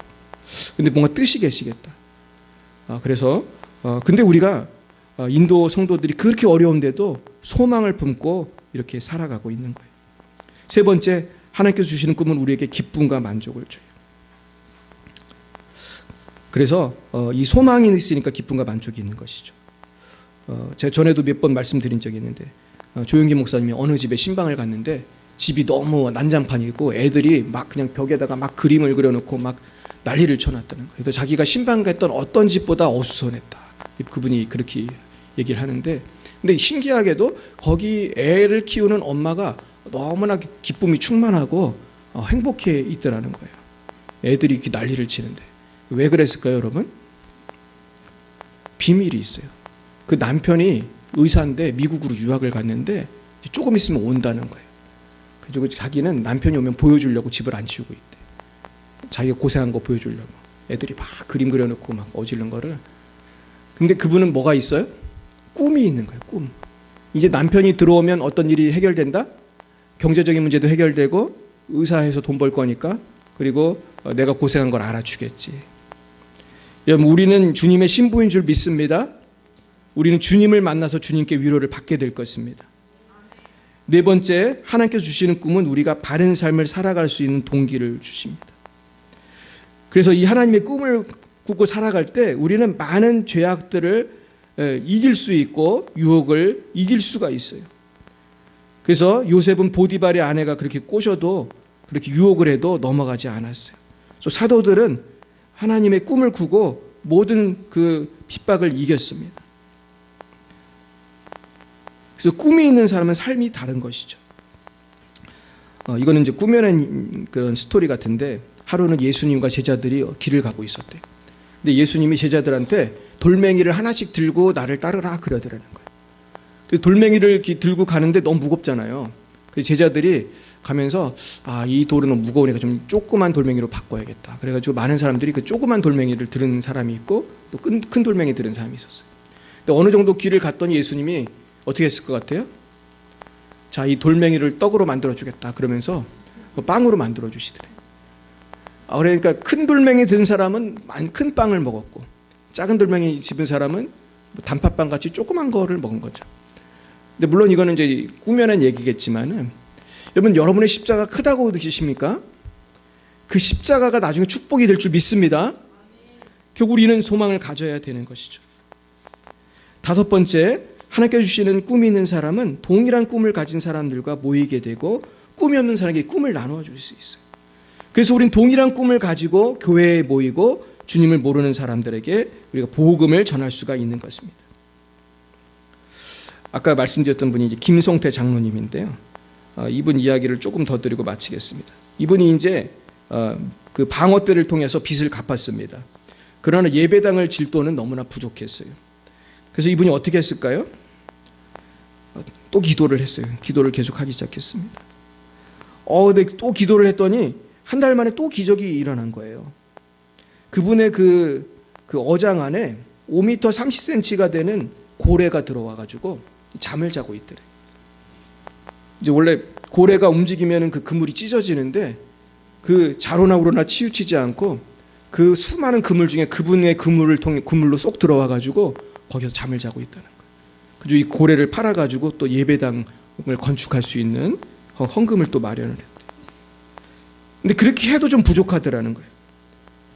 근데 뭔가 뜻이 계시겠다. 그래서 근데 우리가 인도 성도들이 그렇게 어려운데도 소망을 품고 이렇게 살아가고 있는 거예요. 세 번째, 하나님께서 주시는 꿈은 우리에게 기쁨과 만족을 줘요. 그래서 이 소망이 있으니까 기쁨과 만족이 있는 것이죠. 제가 전에도 몇 번 말씀드린 적이 있는데 조용기 목사님이 어느 집에 신방을 갔는데 집이 너무 난장판이고 애들이 막 그냥 벽에다가 막 그림을 그려놓고 막 난리를 쳐놨다는 거예요. 그래서 자기가 신방 갔던 어떤 집보다 어수선했다. 그분이 그렇게 얘기를 하는데 근데 신기하게도 거기 애를 키우는 엄마가 너무나 기쁨이 충만하고 행복해 있더라는 거예요. 애들이 이렇게 난리를 치는데 왜 그랬을까요, 여러분? 비밀이 있어요. 그 남편이 의사인데 미국으로 유학을 갔는데 조금 있으면 온다는 거예요. 그리고 자기는 남편이 오면 보여주려고 집을 안 치우고 있대. 자기가 고생한 거 보여주려고. 애들이 막 그림 그려놓고 막 어지른 거를. 근데 그분은 뭐가 있어요? 꿈이 있는 거예요. 꿈. 이제 남편이 들어오면 어떤 일이 해결된다? 경제적인 문제도 해결되고 의사해서 돈 벌 거니까 그리고 내가 고생한 걸 알아주겠지. 여러분, 우리는 주님의 신부인 줄 믿습니다. 우리는 주님을 만나서 주님께 위로를 받게 될 것입니다. 네 번째, 하나님께서 주시는 꿈은 우리가 바른 삶을 살아갈 수 있는 동기를 주십니다. 그래서 이 하나님의 꿈을 꾸고 살아갈 때 우리는 많은 죄악들을 이길 수 있고 유혹을 이길 수가 있어요. 그래서 요셉은 보디발의 아내가 그렇게 꼬셔도 그렇게 유혹을 해도 넘어가지 않았어요. 그래서 사도들은 하나님의 꿈을 꾸고 모든 그 핍박을 이겼습니다. 그래서 꿈이 있는 사람은 삶이 다른 것이죠. 이거는 이제 꾸며낸 그런 스토리 같은데 하루는 예수님과 제자들이 길을 가고 있었대요. 근데 예수님이 제자들한테 돌멩이를 하나씩 들고 나를 따르라 그러더라는 거예요. 돌멩이를 들고 가는데 너무 무겁잖아요. 그래서 제자들이 가면서 이 돌은 너무 무거우니까 좀 조그만 돌멩이로 바꿔야겠다. 그래가지고 많은 사람들이 그 조그만 돌멩이를 들은 사람이 있고 또 큰 돌멩이 들은 사람이 있었어요. 근데 어느 정도 길을 갔더니 예수님이 어떻게 했을 것 같아요? 자, 이 돌멩이를 떡으로 만들어주겠다. 그러면서 빵으로 만들어주시더래. 그러니까 큰 돌멩이 든 사람은 큰 빵을 먹었고 작은 돌멩이 집은 사람은 단팥빵 같이 조그만 거를 먹은 거죠. 근데 물론 이거는 이제 꾸며낸 얘기겠지만은 여러분, 여러분의 십자가 크다고 느끼십니까? 그 십자가가 나중에 축복이 될 줄 믿습니다. 결국 우리는 소망을 가져야 되는 것이죠. 다섯 번째, 하나님께서 주시는 꿈이 있는 사람은 동일한 꿈을 가진 사람들과 모이게 되고 꿈이 없는 사람에게 꿈을 나누어 줄 수 있어요. 그래서 우린 동일한 꿈을 가지고 교회에 모이고 주님을 모르는 사람들에게 우리가 복음을 전할 수가 있는 것입니다. 아까 말씀드렸던 분이 이제 김성태 장로님인데요. 이분 이야기를 조금 더 드리고 마치겠습니다. 이분이 이제 그 방어 때를 통해서 빚을 갚았습니다. 그러나 예배당을 질 돈은 너무나 부족했어요. 그래서 이분이 어떻게 했을까요? 또 기도를 했어요. 기도를 계속하기 시작했습니다. 근데 또 기도를 했더니 한 달 만에 또 기적이 일어난 거예요. 그분의 그 어장 안에 5m 30cm가 되는 고래가 들어와가지고 잠을 자고 있더래. 이제 원래 고래가 움직이면 그 그물이 찢어지는데 그 자로나 우로나 치우치지 않고 그 수많은 그물 중에 그분의 그물로 쏙 들어와가지고 거기서 잠을 자고 있다는 거예요. 그리고 이 고래를 팔아가지고 또 예배당을 건축할 수 있는 헌금을 또 마련을 했대요. 근데 그렇게 해도 좀 부족하더라는 거예요.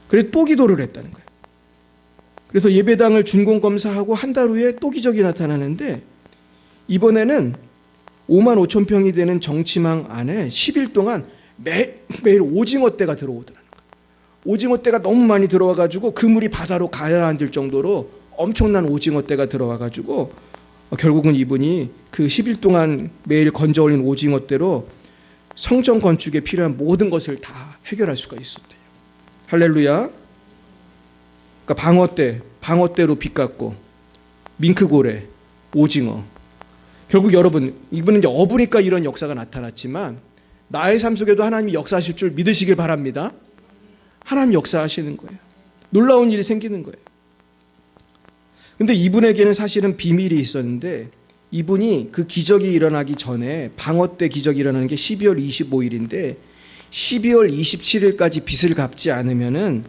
그래서 또 기도를 했다는 거예요. 그래서 예배당을 준공검사하고 한 달 후에 또 기적이 나타나는데 이번에는 5만 5천 평이 되는 정치망 안에 10일 동안 매일 오징어떼가 들어오더라는 거예요. 오징어떼가 너무 많이 들어와가지고 그물이 바다로 가라앉을 정도로 엄청난 오징어떼가 들어와가지고 결국은 이분이 그 10일 동안 매일 건져 올린 오징어떼로 성전 건축에 필요한 모든 것을 다 해결할 수가 있었대요. 할렐루야. 그러니까 방어떼로 빚 갚고 밍크고래, 오징어. 결국 여러분, 이분은 이제 어부니까 이런 역사가 나타났지만 나의 삶 속에도 하나님이 역사하실 줄 믿으시길 바랍니다. 하나님 역사하시는 거예요. 놀라운 일이 생기는 거예요. 근데 이분에게는 사실은 비밀이 있었는데 이분이 그 기적이 일어나기 전에 방어떼 기적이 일어나는 게 12월 25일인데 12월 27일까지 빚을 갚지 않으면은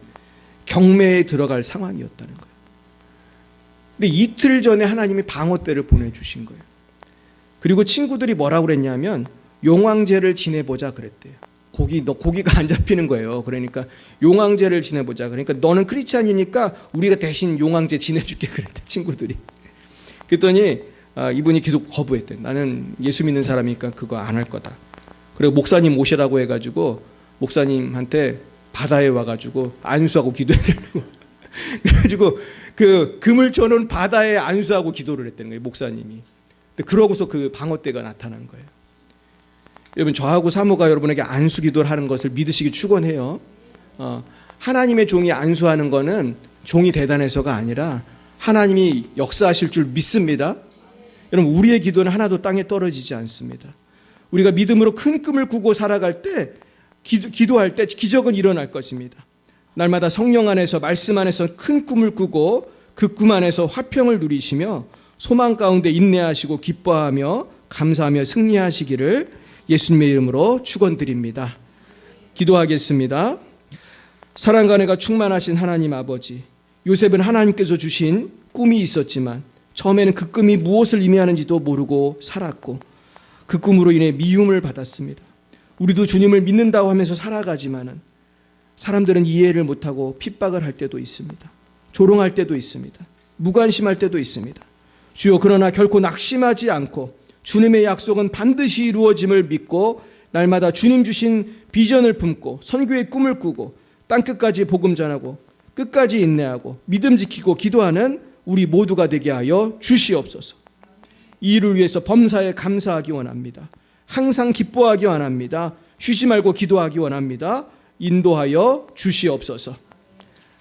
경매에 들어갈 상황이었다는 거예요. 근데 이틀 전에 하나님이 방어떼를 보내주신 거예요. 그리고 친구들이 뭐라고 그랬냐면 용왕제를 지내보자 그랬대요. 고기가 안 잡히는 거예요. 그러니까 용왕제를 지내보자. 그러니까 너는 크리스찬이니까 우리가 대신 용왕제 지내줄게 그랬대, 친구들이. 그랬더니 이분이 계속 거부했대. 나는 예수 믿는 사람이니까 그거 안 할 거다. 그리고 목사님 오시라고 해가지고 목사님한테 바다에 와가지고 안수하고 기도해달라고. 그래가지고 그 그물 쳐놓은 바다에 안수하고 기도를 했다는 거예요, 목사님이. 근데 그러고서 그 방어떼가 나타난 거예요. 여러분, 저하고 사모가 여러분에게 안수 기도를 하는 것을 믿으시기 축원해요. 하나님의 종이 안수하는 거는 종이 대단해서가 아니라 하나님이 역사하실 줄 믿습니다. 여러분, 우리의 기도는 하나도 땅에 떨어지지 않습니다. 우리가 믿음으로 큰 꿈을 꾸고 살아갈 때 기도할 때 기적은 일어날 것입니다. 날마다 성령 안에서 말씀 안에서 큰 꿈을 꾸고 그 꿈 안에서 화평을 누리시며 소망 가운데 인내하시고 기뻐하며 감사하며 승리하시기를 예수님의 이름으로 축원드립니다. 기도하겠습니다. 사랑과 은혜가 충만하신 하나님 아버지, 요셉은 하나님께서 주신 꿈이 있었지만 처음에는 그 꿈이 무엇을 의미하는지도 모르고 살았고 그 꿈으로 인해 미움을 받았습니다. 우리도 주님을 믿는다고 하면서 살아가지만은 사람들은 이해를 못하고 핍박을 할 때도 있습니다. 조롱할 때도 있습니다. 무관심할 때도 있습니다. 주여, 그러나 결코 낙심하지 않고 주님의 약속은 반드시 이루어짐을 믿고 날마다 주님 주신 비전을 품고 선교의 꿈을 꾸고 땅끝까지 복음 전하고 끝까지 인내하고 믿음 지키고 기도하는 우리 모두가 되게 하여 주시옵소서. 이 일을 위해서 범사에 감사하기 원합니다. 항상 기뻐하기 원합니다. 쉬지 말고 기도하기 원합니다. 인도하여 주시옵소서.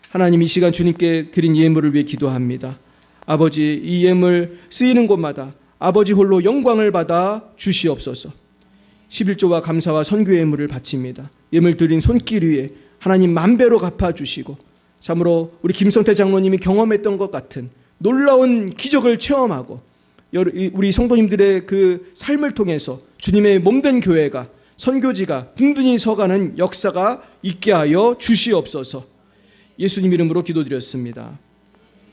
하나님, 이 시간 주님께 드린 예물을 위해 기도합니다. 아버지, 이 예물 쓰이는 곳마다 아버지 홀로 영광을 받아 주시옵소서. 11조와 감사와 선교의 예물을 바칩니다. 예물 드린 손길 위에 하나님 만배로 갚아주시고 참으로 우리 김성태 장로님이 경험했던 것 같은 놀라운 기적을 체험하고 우리 성도님들의 그 삶을 통해서 주님의 몸된 교회가, 선교지가 든든히 서가는 역사가 있게 하여 주시옵소서. 예수님 이름으로 기도드렸습니다.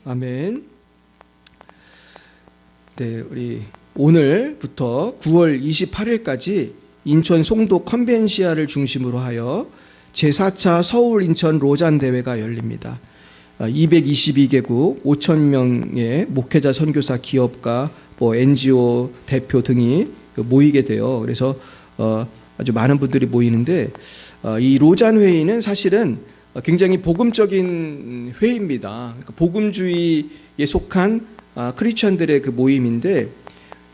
아멘. 네, 우리 오늘부터 9월 28일까지 인천 송도 컨벤시아를 중심으로 하여 제4차 서울 인천 로잔 대회가 열립니다. 222개국 5,000명의 목회자, 선교사, 기업가, NGO 대표 등이 모이게 돼요. 그래서 아주 많은 분들이 모이는데 이 로잔 회의는 사실은 굉장히 복음적인 회의입니다. 그러니까 복음주의에 속한 크리스천들의 그 모임인데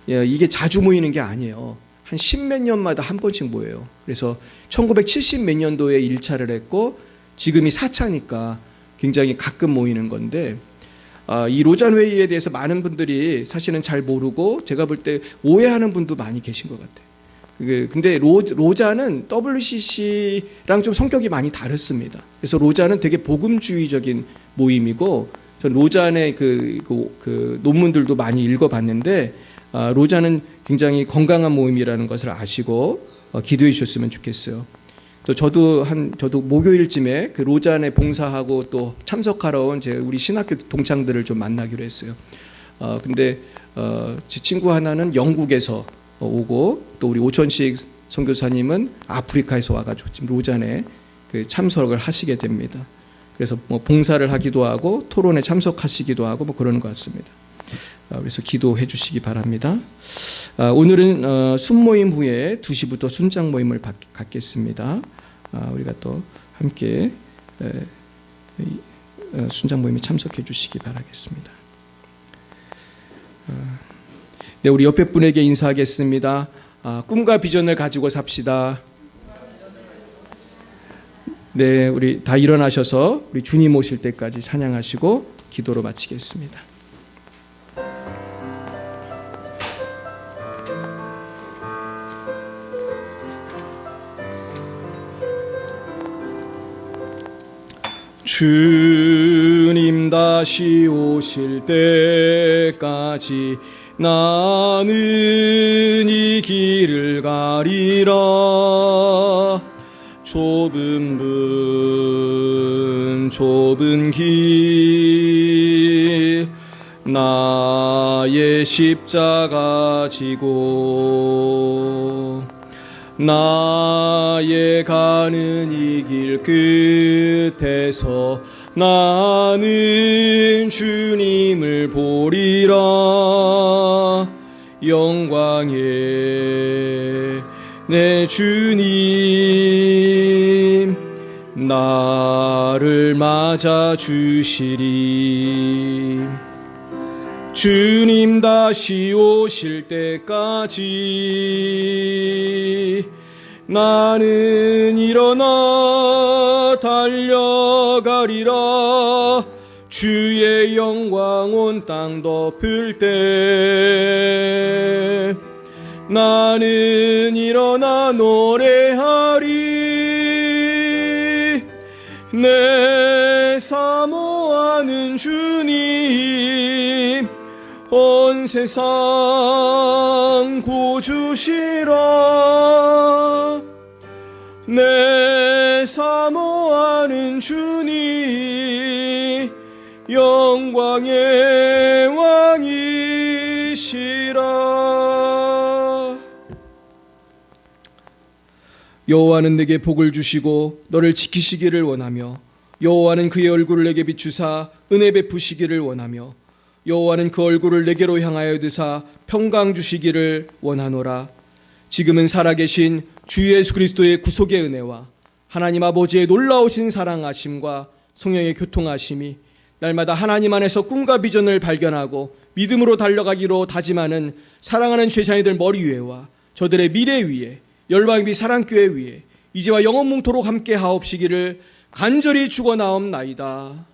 이게 자주 모이는 게 아니에요. 한 10몇 년마다 한 번씩 모여요. 그래서 1970 몇 년도에 1차를 했고 지금이 4차니까 굉장히 가끔 모이는 건데 이 로잔 회의에 대해서 많은 분들이 사실은 잘 모르고 제가 볼 때 오해하는 분도 많이 계신 것 같아요. 근데 로자는 WCC랑 좀 성격이 많이 다릅니다. 그래서 로자는 되게 복음주의적인 모임이고, 전 로잔의 그 논문들도 많이 읽어봤는데, 로자는 굉장히 건강한 모임이라는 것을 아시고 기도해 주셨으면 좋겠어요. 또 저도 목요일쯤에 그 로잔에 봉사하고 또 참석하러 온 우리 신학교 동창들을 좀 만나기로 했어요. 근데 제 친구 하나는 영국에서 오고, 또 우리 오천식 선교사님은 아프리카에서 와가지고 지금 로잔에 그 참석을 하시게 됩니다. 그래서 뭐 봉사를 하기도 하고 토론에 참석하시기도 하고 뭐 그러는 것 같습니다. 그래서 기도해 주시기 바랍니다. 오늘은 순모임 후에 2시부터 순장 모임을 갖겠습니다. 우리가 또 함께 순장 모임에 참석해 주시기 바라겠습니다. 네, 우리 옆에 분에게 인사하겠습니다. 꿈과 비전을 가지고 삽시다. 네, 우리 다 일어나셔서 우리 주님 오실 때까지 찬양하시고 기도로 마치겠습니다. 주님 다시 오실 때까지 나는 이 길을 가리라. 좁은 길 나의 십자가 지고 나의 가는 이 길 끝에서 나는 주님을 보리라. 영광의 내 주님 나를 맞아 주시리. 주님 다시 오실 때까지 나는 일어나 달려가리라. 주의 영광 온 땅 덮을 때 나는 일어나 노래하리. 내 사모하는 주님 온 세상 구주시라. 내 사모하는 주님 영광의 왕이시라. 여호와는 내게 복을 주시고 너를 지키시기를 원하며, 여호와는 그의 얼굴을 내게 비추사 은혜 베푸시기를 원하며, 여호와는 그 얼굴을 내게로 향하여 드사 평강 주시기를 원하노라. 지금은 살아계신 주 예수 그리스도의 구속의 은혜와 하나님 아버지의 놀라우신 사랑하심과 성령의 교통하심이 날마다 하나님 안에서 꿈과 비전을 발견하고 믿음으로 달려가기로 다짐하는 사랑하는 제자녀들 머리 위에와 저들의 미래 위에, 열방비 사랑교회 위에 이제와 영원뭉토록 함께 하옵시기를 간절히 축원하옵나이다.